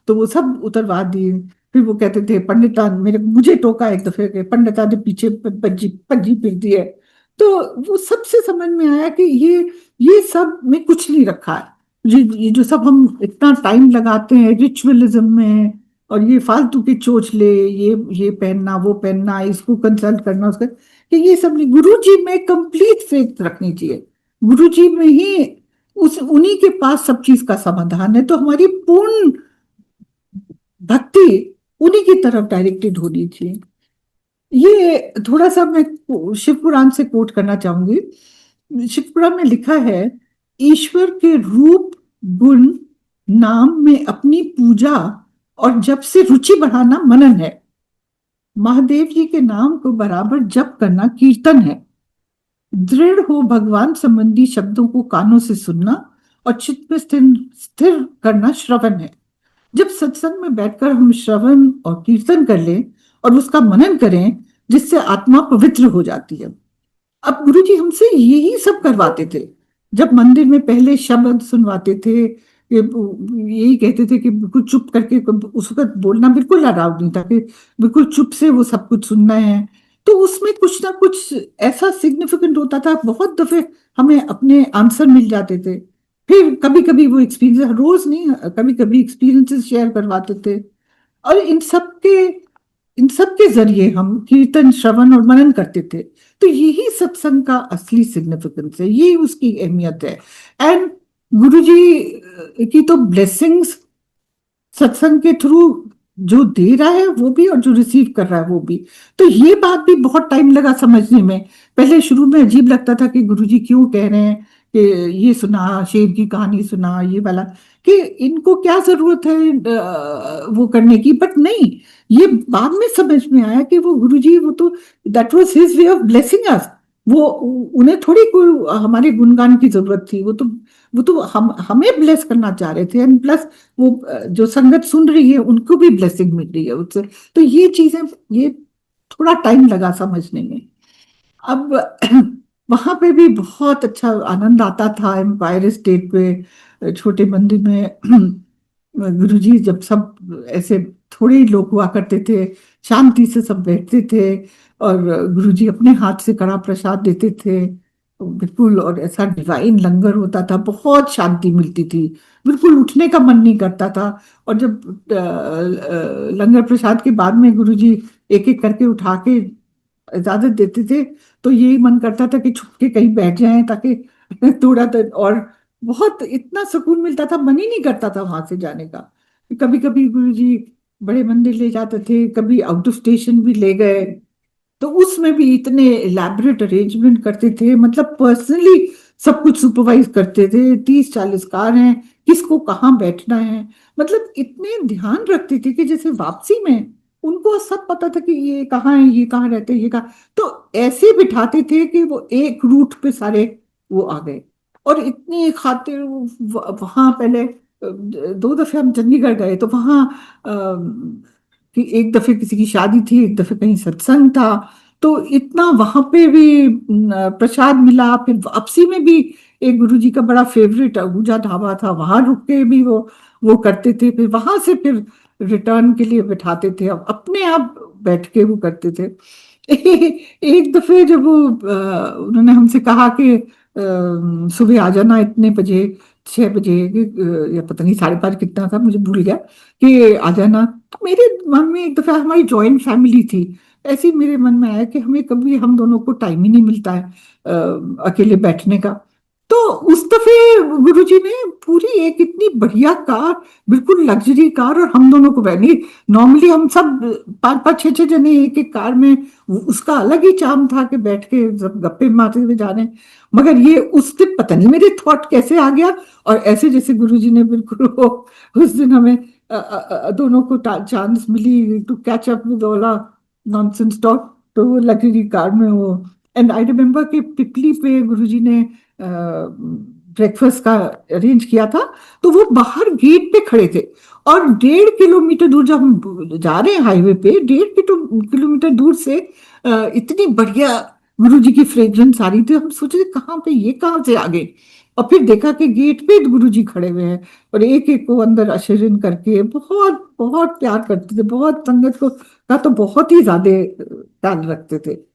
तो वो सब उतरवा दिए। फिर वो कहते थे पंडिता, मुझे टोका एक दफे के पंडिता ने पीछे पज्जी पज्जी फिर दी है। तो वो सबसे समझ में आया कि ये सब में कुछ नहीं रखा है। ये जो सब हम इतना टाइम लगाते हैं रिचुअलिज्म में, और ये फालतू के चोचले, ये पहनना वो पहनना, इसको कंसल्ट करना उसका, कि ये सब नहीं। गुरु जी में कंप्लीट फेथ रखनी चाहिए। गुरु जी में ही, उस उन्हीं के पास सब चीज का समाधान है, तो हमारी पूर्ण भक्ति उन्हीं की तरफ डायरेक्टेड होनी चाहिए। ये थोड़ा सा मैं शिव पुराण से कोट करना चाहूंगी। शिव पुराण में लिखा है, ईश्वर के रूप, गुण, नाम में अपनी पूजा और जप से रुचि बढ़ाना मनन है। महादेव जी के नाम को बराबर जप करना कीर्तन है। दृढ़ हो भगवान संबंधी शब्दों को कानों से सुनना और चित्त में स्थिर स्थिर करना श्रवण है। जब सत्संग में बैठकर हम श्रवण और कीर्तन कर लें और उसका मनन करें, जिससे आत्मा पवित्र हो जाती है। अब गुरु जी हमसे यही सब करवाते थे। जब मंदिर में पहले शब्द सुनवाते थे, यही कहते थे कि बिल्कुल चुप करके, उस वक्त बोलना बिल्कुल अलाउड नहीं था, कि बिल्कुल चुप से वो सब कुछ सुनना है। तो उसमें कुछ ना कुछ ऐसा सिग्निफिकेंट होता था, बहुत दफे हमें अपने आंसर मिल जाते थे। फिर कभी कभी वो एक्सपीरियंस, रोज नहीं, कभी कभी एक्सपीरियंसेस शेयर करवाते थे। और इन सब के जरिए हम कीर्तन, श्रवण और मनन करते थे। तो यही सत्संग का असली सिग्निफिकेंस है, यही उसकी अहमियत है। एंड गुरुजी की तो ब्लेसिंग्स सत्संग के थ्रू जो दे रहा है वो भी, और जो रिसीव कर रहा है वो भी। तो ये बात भी बहुत टाइम लगा समझने में। पहले शुरू में अजीब लगता था कि गुरुजी क्यों कह रहे हैं कि ये सुना, शेर की कहानी सुना, ये वाला, कि इनको क्या जरूरत है वो करने की। बट नहीं, ये बाद में समझ में आया कि वो गुरुजी, वो तो that was his way of blessing अस। वो उन्हें थोड़ी कोई हमारे गुणगान की जरूरत थी, वो तो हमें ब्लेस करना चाह रहे थे। एंड प्लस वो जो संगत सुन रही है उनको भी ब्लेसिंग मिल रही है उससे। तो ये चीजें, ये थोड़ा टाइम लगा समझने में। अब वहां पे भी बहुत अच्छा आनंद आता था, एम्पायर स्टेट पे छोटे मंदिर में गुरुजी जब सब ऐसे थोड़े ही लोग हुआ करते थे, शांति से सब बैठते थे, और गुरुजी अपने हाथ से कड़ा प्रसाद देते थे बिल्कुल, और ऐसा डिवाइन लंगर होता था, बहुत शांति मिलती थी, बिल्कुल उठने का मन नहीं करता था। और जब लंगर प्रसाद के बाद में गुरुजी एक एक करके उठा के इजाजत देते थे, तो यही मन करता था कि छुप के कहीं बैठ जाएं, ताकि थोड़ा तो, और बहुत इतना सुकून मिलता था, मन ही नहीं करता था वहां से जाने का। कभी कभी गुरुजी बड़े मंदिर ले जाते थे, कभी आउट ऑफ स्टेशन भी ले गए, तो उसमें भी इतने इलेबोरेट अरेंजमेंट करते थे, मतलब पर्सनली सब कुछ सुपरवाइज करते थे। 30-40 कार हैं, किसको कहाँ बैठना है, मतलब इतने ध्यान रखते थे कि जैसे वापसी में उनको सब पता था कि ये कहाँ है, ये कहाँ रहते हैं, ये कहाँ। तो ऐसे बिठाते थे कि वो एक रूट पे सारे वो आ गए। और इतनी खातिर वहां पहले 2 दफे हम चंडीगढ़ गए, तो वहां कि एक दफे किसी की शादी थी, एक दफे कहीं सत्संग था, तो इतना वहां पे भी प्रसाद मिला। फिर वापसी में भी एक गुरुजी का बड़ा फेवरेट अहूजा ढाबा था, वहां रुक के भी वो करते थे। फिर वहां से फिर रिटर्न के लिए बिठाते थे, अब अपने आप बैठ के वो करते थे। एक दफे जब वो उन्होंने हमसे कहा कि सुबह आ जाना इतने बजे, 6 बजे या पता नहीं 5:30 कितना था, मुझे भूल गया, कि आ जाना। तो मेरे मन में एक दफा, हमारी जॉइंट फैमिली थी, ऐसे ही मेरे मन में आया कि हमें कभी हम दोनों को टाइम ही नहीं मिलता है अकेले बैठने का। तो उस दफे गुरुजी ने पूरी एक इतनी बढ़िया कार, बिल्कुल लग्जरी कार, और हम दोनों को बैठनी, नॉर्मली हम सब 5-5 6-6 जने एक एक कार में, उसका अलग ही चार्म था कि बैठ के सब गप्पे मारते हुए जा रहे हैं। मगर ये उस दिन पता नहीं मेरे थॉट कैसे आ गया, और ऐसे जैसे गुरुजी ने बिल्कुल वो, उस दिन हमें दोनों को चांस मिली to catch up with all nonsense talk, तो वो लग्जरी कार में वो। एंड आई रिमेम्बर कि पिपली पे गुरुजी ने ब्रेकफास्ट का अरेंज किया था, तो वो बाहर गेट पे खड़े थे, और 1.5 किलोमीटर दूर, जब हम जा रहे हैं हाईवे पे, 1.5 किलोमीटर दूर से इतनी बढ़िया गुरु जी की फ्रेग्रेंस आ रही थी। हम सोचे कहाँ पे, ये कहाँ से आ गए, और फिर देखा कि गेट पे गुरु जी खड़े हुए हैं, और एक एक को अंदर अशर इन करके बहुत बहुत प्यार करते थे, बहुत संगत को का तो बहुत ही ज्यादा ख्याल रखते थे।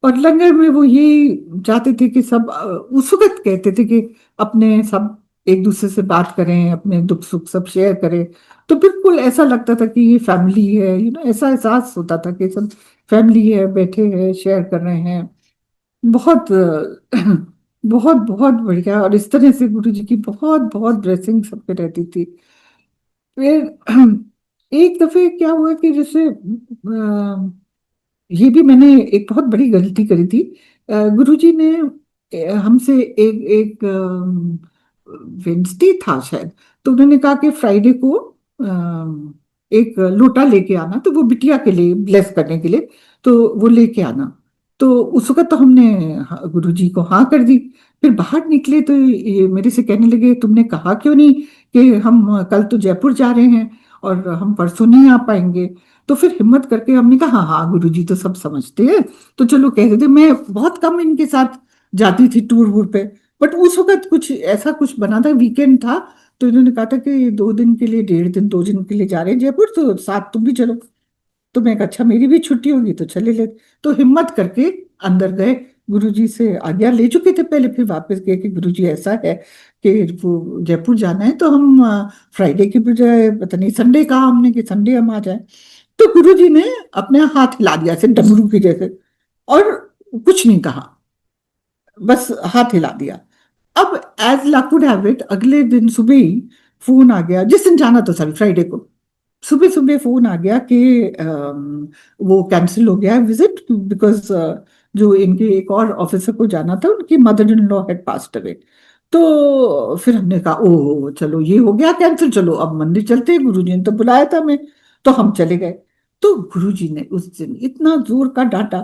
और लंगर में वो यही चाहते थे कि सब उस वक्त कहते थे कि अपने सब एक दूसरे से बात करें, अपने दुख सुख सब शेयर करें। तो बिल्कुल ऐसा लगता था कि ये फैमिली है, ऐसा एहसास होता था कि सब फैमिली है, बैठे हैं, शेयर कर रहे हैं। बहुत बहुत बहुत बढ़िया। और इस तरह से गुरु जी की बहुत बहुत ब्लेसिंग सब पे रहती थी। फिर एक दफे क्या हुआ कि जैसे ये भी मैंने एक बहुत बड़ी गलती करी थी। गुरुजी ने हमसे एक एक वेंसडे था शायद, तो उन्होंने कहा कि फ्राइडे को एक लोटा लेके आना, तो वो बिटिया के लिए ब्लेस करने के लिए, तो वो लेके आना। तो उस वक्त तो हमने गुरुजी को हाँ कर दी। फिर बाहर निकले तो ये मेरे से कहने लगे, तुमने कहा क्यों नहीं कि हम कल तो जयपुर जा रहे हैं और हम परसों नहीं आ पाएंगे। तो फिर हिम्मत करके हमने कहा, हाँ हाँ गुरुजी तो सब समझते हैं, तो चलो कह देते। मैं बहुत कम इनके साथ जाती थी टूर वूर पे, बट उस वक्त कुछ ऐसा कुछ बना था, वीकेंड था, तो इन्होंने कहा था कि 2 दिन के लिए, 1.5 दिन 2 दिन के लिए जा रहे हैं जयपुर, तो साथ तुम भी चलो। तो मैं कहा अच्छा मेरी भी छुट्टी होगी तो चले ले। तो हिम्मत करके अंदर गए, गुरुजी से आज्ञा ले चुके थे पहले, फिर वापस गए कि गुरुजी ऐसा है कि वो जयपुर जाना है, तो हम फ्राइडे की बजाय पता नहीं संडे कहा हमने कि संडे हम आ जाए। तो गुरुजी ने अपने हाथ हिला दिया ऐसे डमरू की जैसे, और कुछ नहीं कहा, बस हाथ हिला दिया। अब as luck would have it, अगले दिन सुबह ही फोन आ गया, जिस दिन जाना था सॉरी फ्राइडे को, सुबह सुबह फोन आ गया कि वो कैंसिल हो गया है विजिट, बिकॉज जो इनके एक और ऑफिसर को जाना था, उनकी mother in law had passed away. तो फिर हमने कहा ओह चलो ये हो गया कैंसिल, चलो अब मंदिर चलते हैं, गुरुजी ने तो बुलाया था हमें। तो हम चले गए। तो गुरुजी ने उस दिन इतना जोर का डांटा,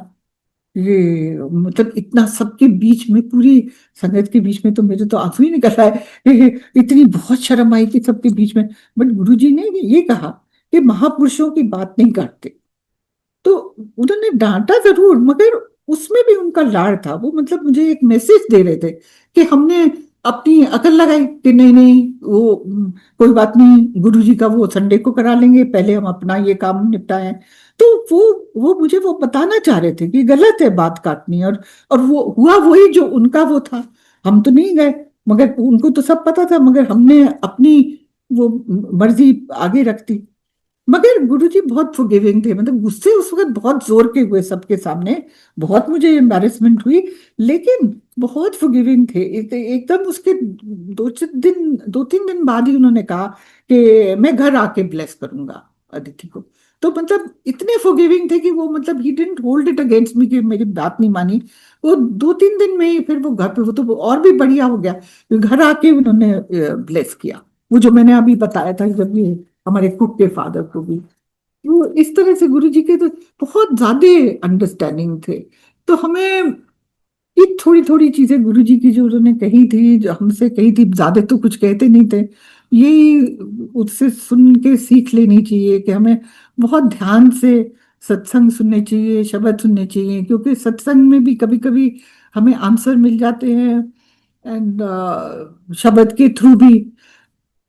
ये मतलब इतना सबके बीच में, पूरी संगत के बीच में, तो मेरे तो आंसू ही निकल रहा है। इतनी बहुत शर्म आई कि सबके बीच में। बट गुरुजी ने ये कहा कि महापुरुषों की बात नहीं काटते। तो उन्होंने डांटा जरूर, मगर उसमें भी उनका लाड़ था। वो मतलब मुझे एक मैसेज दे रहे थे कि हमने अपनी अकल लगाई कि नहीं नहीं वो कोई बात नहीं, गुरुजी का वो संडे को करा लेंगे, पहले हम अपना ये काम निपटाएं। तो वो मुझे वो बताना चाह रहे थे कि गलत है बात काटनी, और वो हुआ वही जो उनका वो था। हम तो नहीं गए, मगर उनको तो सब पता था, मगर हमने अपनी वो मर्जी आगे रख दी। मगर गुरुजी बहुत फॉरगिविंग थे, मतलब गुस्से उस वक्त बहुत जोर के हुए सबके सामने, बहुत मुझे एम्बैरेसमेंट हुई, लेकिन बहुत फॉरगिविंग थे। एकदम उसके 2-3 दिन बाद ही उन्होंने कहा कि मैं घर आके ब्लेस करूंगा अदिति को। तो मतलब इतने फॉरगिविंग थे कि वो मतलब he didn't hold it against me कि मेरी बात नहीं मानी। वो 2-3 दिन में ही फिर वो घर पे, वो तो और भी बढ़िया हो गया, घर आके उन्होंने ब्लेस किया। वो जो मैंने अभी बताया था, जब ये हमारे कुक के फादर को भी, वो इस तरह से गुरु जी के तो बहुत ज्यादा अंडरस्टैंडिंग थे। तो हमें ये थोड़ी थोड़ी चीजें गुरु जी की जो उन्होंने कही थी, जो हमसे कही थी, ज्यादा तो कुछ कहते नहीं थे, यही उससे सुन के सीख लेनी चाहिए कि हमें बहुत ध्यान से सत्संग सुनने चाहिए, शब्द सुनने चाहिए, क्योंकि सत्संग में भी कभी कभी हमें आंसर मिल जाते हैं, एंड शब्द के थ्रू भी।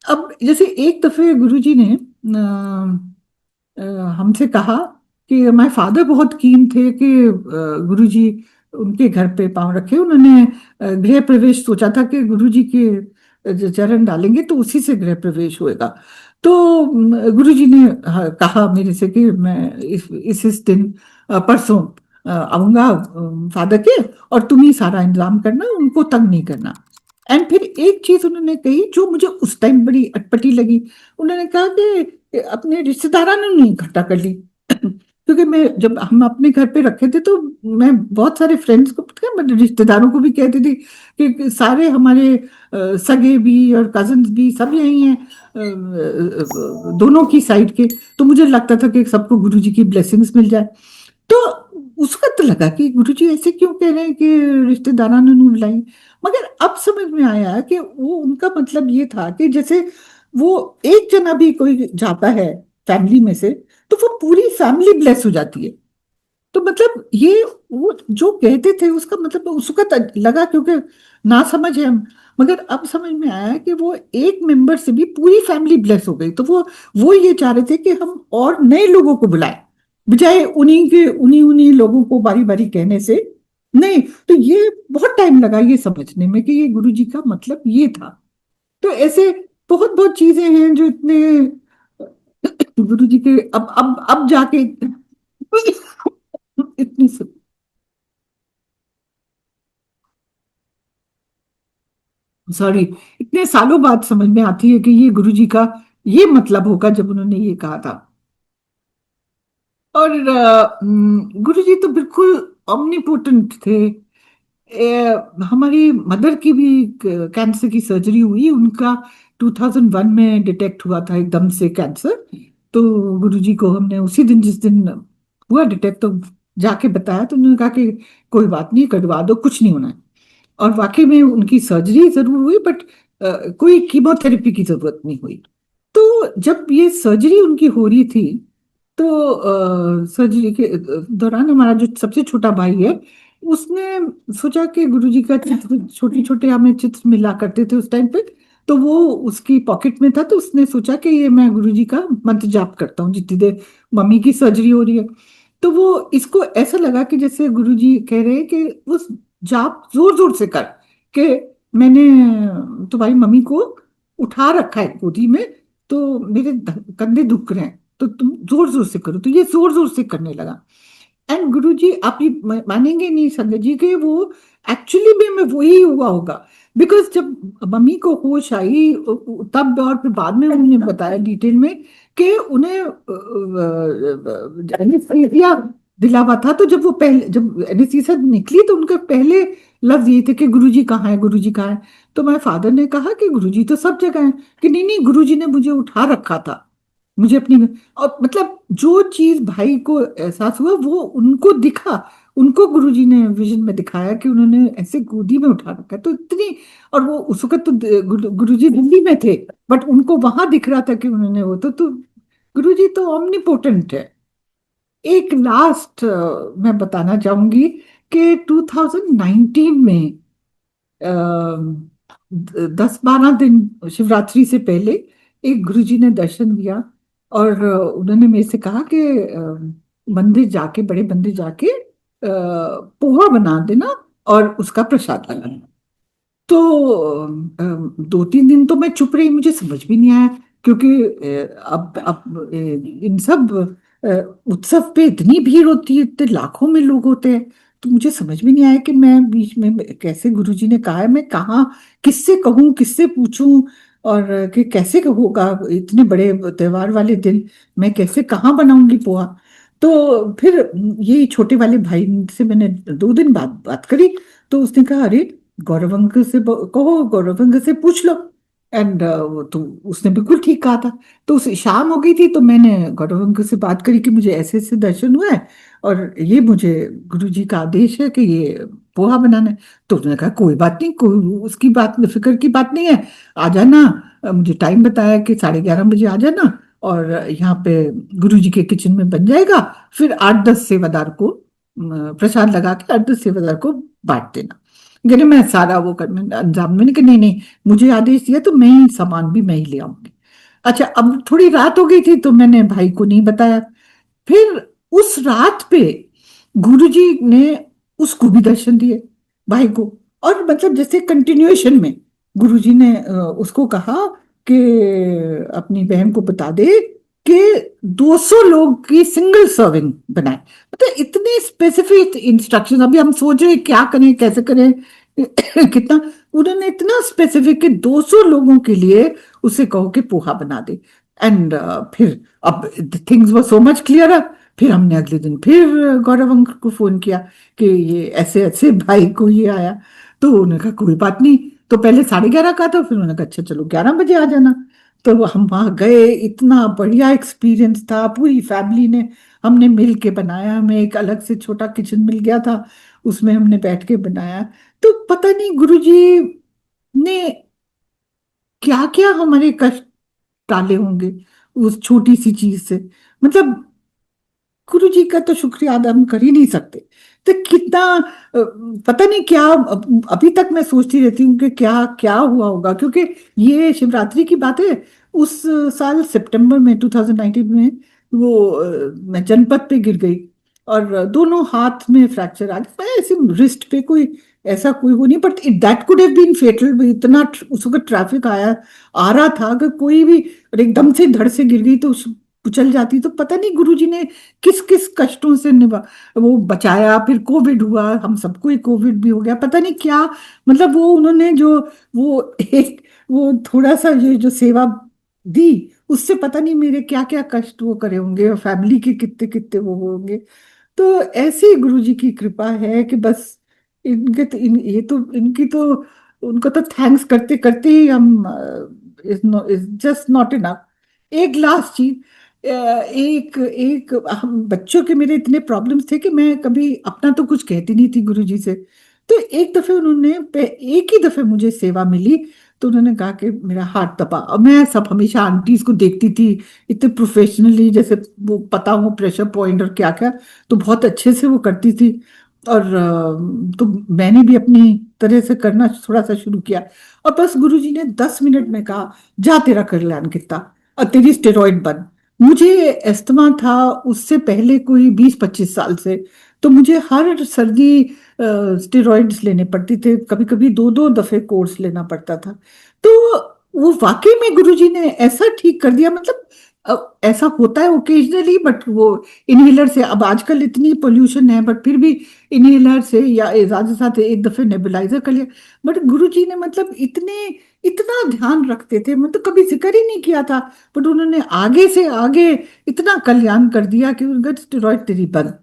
अब जैसे एक दफे गुरुजी ने अ, हमसे कहा कि माय फादर बहुत कीन थे कि गुरुजी उनके घर पे पांव रखे। उन्होंने गृह प्रवेश सोचा था कि गुरुजी के चरण डालेंगे तो उसी से गृह प्रवेश होएगा। तो गुरु जी ने कहा मेरे से कि मैं इस दिन परसों आऊंगा फादर के, और तुम ही सारा इंतजाम करना, उनको तंग नहीं करना। एंड फिर एक चीज उन्होंने कही जो मुझे उस टाइम बड़ी अटपटी लगी। उन्होंने कहा कि अपने रिश्तेदारों ने नहीं इकट्ठा कर ली क्योंकि मैं जब हम अपने घर पे रखे थे तो मैं बहुत सारे फ्रेंड्स को, मतलब रिश्तेदारों को भी कहती थी कि सारे हमारे सगे भी और कजन्स भी सब यही हैं, दोनों की साइड के। तो मुझे लगता था कि सबको गुरुजी की ब्लेसिंग्स मिल जाए। तो उस वक्त लगा कि गुरुजी ऐसे क्यों कह रहे हैं कि रिश्तेदारों ने नहीं बुलाई। मगर अब समझ में आया कि वो उनका मतलब ये था कि जैसे वो एक जना भी कोई जाता है फैमिली में से तो वो पूरी फैमिली ब्लेस हो जाती है। तो मतलब ये वो जो कहते थे उसका मतलब उसका लगा, क्योंकि ना समझ है हम। मगर अब समझ में आया कि वो एक मेंबर से भी पूरी फैमिली ब्लेस हो गई। तो वो ये चाह रहे थे कि हम और नए लोगों को बुलाएं, बजाय उन्हीं उन्हीं लोगों को बारी बारी कहने से। नहीं, तो ये बहुत टाइम लगा ये समझने में कि ये गुरु जी का मतलब ये था। तो ऐसे बहुत बहुत चीजें हैं जो इतने गुरु जी के अब जाके इतनी सॉरी, इतने सालों बाद समझ में आती है कि ये गुरुजी का ये मतलब होगा जब उन्होंने ये कहा था। और गुरुजी तो बिल्कुल omnipotent थे। हमारी मदर की भी कैंसर की सर्जरी हुई, उनका 2001 में डिटेक्ट हुआ था एकदम से कैंसर। तो गुरुजी को हमने उसी दिन, जिस दिन हुआ डिटेक्ट, तो जाके बताया तो उन्होंने कहा कि कोई बात नहीं, करवा दो, कुछ नहीं होना है। और वाकई में उनकी सर्जरी जरूर हुई, बट कोई कीमोथेरेपी की जरूरत नहीं हुई। तो जब ये सर्जरी उनकी हो रही थी तो सर्जरी के दौरान हमारा जो सबसे छोटा भाई है उसने सोचा कि गुरुजी का चित्र, छोटे छोटे हमें चित्र मिला करते थे उस टाइम पे, तो वो उसकी पॉकेट में था। तो उसने सोचा कि ये मैं गुरुजी का मंत्र जाप करता हूँ जितनी देर मम्मी की सर्जरी हो रही है। तो वो इसको ऐसा लगा कि जैसे गुरुजी कह रहे हैं कि उस जाप जोर जोर से कर, कि मैंने तुम्हारी मम्मी को उठा रखा है गोदी में, तो मेरे कंधे दुख रहे हैं, तो तुम जोर जोर से करो। तो ये जोर जोर से करने लगा। एंड गुरुजी, आप ये मानेंगे नहीं संगत जी कि वो एक्चुअली में वही हुआ होगा। बिकॉज जब मम्मी को होश आई तब, और फिर बाद में उन्होंने बताया डिटेल में कि उन्हें एनेस्थीसिया दिला हुआ था। तो जब वो पहले, जब एनेस्थीसिया निकली तो उनका पहले लफ्ज ये थे कि गुरुजी कहाँ है, गुरुजी कहाँ है। तो मेरे फादर ने कहा कि गुरुजी तो सब जगह है। कि नहीं नहीं, गुरुजी ने मुझे उठा रखा था, मुझे अपनी। और मतलब जो चीज भाई को एहसास हुआ वो उनको दिखा, उनको गुरुजी ने विजन में दिखाया कि उन्होंने ऐसे गोदी में उठा रखा है। तो इतनी, और वो उस वक्त तो गुरुजी दिल्ली में थे, बट उनको वहां दिख रहा था कि उन्होंने वो तो गुरुजी तो ओमनीपोटेंट है। एक लास्ट मैं बताना चाहूंगी कि 2019 में 10-12 दिन शिवरात्रि से पहले एक गुरुजी ने दर्शन दिया। और उन्होंने मेरे से कहा कि मंदिर जाके, बड़े मंदिर जाके पोहा बना देना और उसका प्रसाद लगाना। तो 2-3 दिन तो मैं चुप रही, मुझे समझ भी नहीं आया, क्योंकि अब इन सब अ, उत्सव पे इतनी भीड़ होती है, इतने लाखों में लोग होते हैं। तो मुझे समझ में नहीं आया कि मैं बीच में कैसे, गुरुजी ने कहा है, मैं कहाँ, किससे कहूँ, किससे पूछूं, और कि कैसे होगा इतने बड़े त्योहार वाले दिन, मैं कैसे कहाँ बनाऊंगी पोहा। तो फिर ये छोटे वाले भाई से मैंने 2 दिन बाद बात करी। तो उसने कहा, अरे गौरव अंकल से कहो, गौरव अंकल से पूछ लो। एंड तो उसने बिल्कुल ठीक कहा था। तो उस शाम हो गई थी, तो मैंने गौरव अंकल से बात करी कि मुझे ऐसे ऐसे दर्शन हुआ है और ये मुझे गुरु जी का आदेश है कि ये पोहा बनाना है। तो उसने कहा कोई बात नहीं, कोई उसकी बात, फिक्र की बात नहीं है, आ जाना। मुझे टाइम बताया कि 11:30 बजे आ जाना, और यहाँ पे गुरु जी के किचन में बन जाएगा। फिर 8-10 सेवादार को प्रसाद लगा के 8-10 सेवादार को बांट देना। कहने मैं सारा वो कर, अंजाम, मैंने कहा नहीं नहीं, मुझे आदेश दिया तो मैं ही सामान भी मैं ही ले आऊंगी। अच्छा, अब थोड़ी रात हो गई थी तो मैंने भाई को नहीं बताया। फिर उस रात पे गुरुजी ने उसको भी दर्शन दिए, भाई को। और मतलब जैसे कंटिन्यूएशन में, गुरुजी ने उसको कहा कि अपनी बहन को बता दे कि 200 लोग की सिंगल सर्विंग बनाए। मतलब इतने स्पेसिफिक इंस्ट्रक्शन, अभी हम सोच रहे हैं क्या करें कैसे करें कितना, उन्होंने इतना स्पेसिफिक कि 200 लोगों के लिए उसे कहो कि पोहा बना दे। एंड फिर अब things were so much clear. फिर हमने अगले दिन फिर गौरव अंकल को फोन किया कि ये ऐसे ऐसे भाई को ये आया। तो उन्होंने कहा कोई बात नहीं। तो पहले 11:30 का था, फिर उन्होंने कहा अच्छा चलो 11 बजे आ जाना। तो हम वहां गए, इतना बढ़िया एक्सपीरियंस था, पूरी फैमिली ने, हमने मिल के बनाया, हमें एक अलग से छोटा किचन मिल गया था, उसमें हमने बैठ के बनाया। तो पता नहीं गुरुजी ने क्या क्या हमारे कष्ट टाले होंगे उस छोटी सी चीज से। मतलब गुरु जी का तो शुक्रिया अदा हम कर ही नहीं सकते। तो कितना पता नहीं क्या, अभी तक मैं सोचती रहती हूँ कि क्या क्या हुआ होगा, क्योंकि ये शिवरात्रि की बात है। उस साल सितंबर में 2019 में वो मैं जनपद पे गिर गई और दोनों हाथ में फ्रैक्चर आ गया। मैं ऐसे रिस्ट पे कोई ऐसा कोई वो नहीं, but that could have been fatal. इतना उस वक्त ट्रैफिक आया आ रहा था, अगर कोई भी और एकदम से धड़ से गिर गई तो कुचल जाती। तो पता नहीं गुरुजी ने किस किस कष्टों से निभा वो बचाया। फिर कोविड हुआ, हम सबको ही कोविड भी हो गया, पता नहीं क्या। मतलब वो उन्होंने जो वो एक वो थोड़ा सा ये जो सेवा दी, उससे पता नहीं मेरे क्या क्या कष्ट वो करे होंगे और फैमिली के कितने कितने वो होंगे। तो ऐसी गुरुजी की कृपा है कि बस इनके तो ये तो इनकी तो उनको तो थैंक्स करते करते ही हम इज जस्ट नॉट इनफ। एक लास्ट चीज, एक एक हम बच्चों के मेरे इतने प्रॉब्लम्स थे कि मैं कभी अपना तो कुछ कहती नहीं थी गुरुजी से। तो एक दफे उन्होंने एक ही दफे मुझे सेवा मिली। तो उन्होंने कहा कि मेरा हाथ दबा, और मैं सब हमेशा आंटीज को देखती थी इतने प्रोफेशनली, जैसे वो पता हो प्रेशर पॉइंट और क्या क्या, तो बहुत अच्छे से वो करती थी। और तो मैंने भी अपनी तरह से करना थोड़ा सा शुरू किया। और बस गुरुजी ने 10 मिनट में कहा जा तेरा कल्याण कितना, और तेरी स्टेरॉइड बंद। मुझे अस्थमा था उससे पहले कोई 20-25 साल से। तो मुझे हर सर्दी स्टेरॉइड्स लेने पड़ती थे, कभी कभी 2-2 दफे कोर्स लेना पड़ता था। तो वो वाकई में गुरुजी ने ऐसा ठीक कर दिया। मतलब ऐसा होता है ओकेजनली, बट वो इनहेलर से, अब आजकल इतनी पोल्यूशन है बट फिर भी इनहेलर से या ज्यादा साथ एक दफे नेबुलाइजर कर लिया। बट गुरुजी ने मतलब इतने इतना ध्यान रखते थे, मतलब कभी जिक्र ही नहीं किया था, बट उन्होंने आगे से आगे इतना कल्याण कर दिया कि उनका स्टेरॉइड तेरी बंद।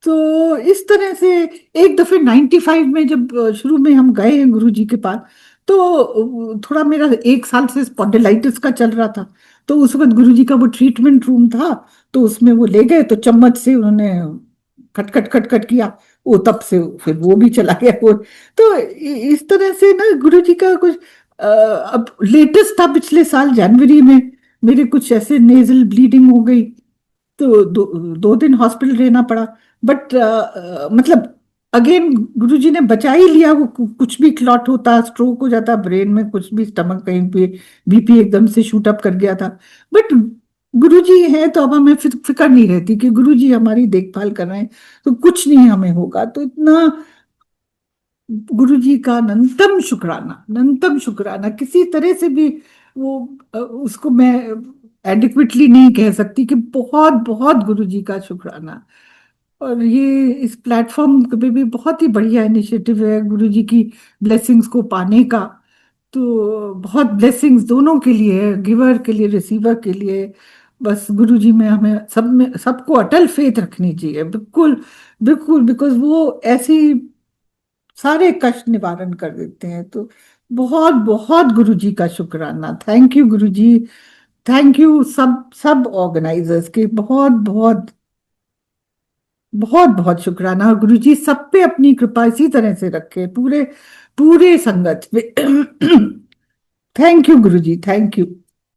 तो इस तरह से एक दफे 95 में जब शुरू में हम गए हैं गुरु जी के पास, तो थोड़ा मेरा 1 साल से स्पॉन्डिलाइटिस का चल रहा था। तो उस वक्त गुरु जी का वो ट्रीटमेंट रूम था, तो उसमें वो ले गए, तो चम्मच से उन्होंने खट खट खट खट किया, वो तब से फिर वो भी चला गया वो। तो इस तरह से ना गुरु जी का कुछ अब लेटेस्ट था पिछले साल जनवरी में, मेरे कुछ ऐसे नेजल ब्लीडिंग हो गई, तो 2 दिन हॉस्पिटल रहना पड़ा। बट मतलब अगेन गुरुजी ने बचा ही लिया। वो कुछ भी क्लॉट होता, स्ट्रोक हो जाता ब्रेन में, कुछ भी स्टमक कहीं पे बीपी एकदम से शूट अप कर गया था। बट गुरुजी है तो अब हमें फिक्र नहीं रहती कि गुरुजी हमारी देखभाल कर रहे हैं, तो कुछ नहीं हमें होगा। तो इतना गुरु जी का अनंतम शुक्राना, अनंतम शुक्राना, किसी तरह से भी वो उसको मैं एडिक्वेटली नहीं कह सकती कि बहुत बहुत गुरु जी का शुक्राना। और ये इस प्लेटफॉर्म पे भी बहुत ही बढ़िया इनिशिएटिव है गुरु जी की ब्लेसिंग्स को पाने का। तो बहुत ब्लेसिंग्स दोनों के लिए है, गिवर के लिए रिसीवर के लिए। बस गुरु जी में सबको अटल फेथ रखनी चाहिए, बिल्कुल बिल्कुल, बिकॉज वो ऐसी सारे कष्ट निवारण कर देते हैं। तो बहुत बहुत गुरुजी का शुक्राना, thank you Guruji, thank you सब सब ऑर्गेनाइजर्स के बहुत बहुत बहुत बहुत शुक्राना। और गुरुजी सब पे अपनी कृपा इसी तरह से रखे, पूरे पूरे संगत पे thank you Guruji, thank you.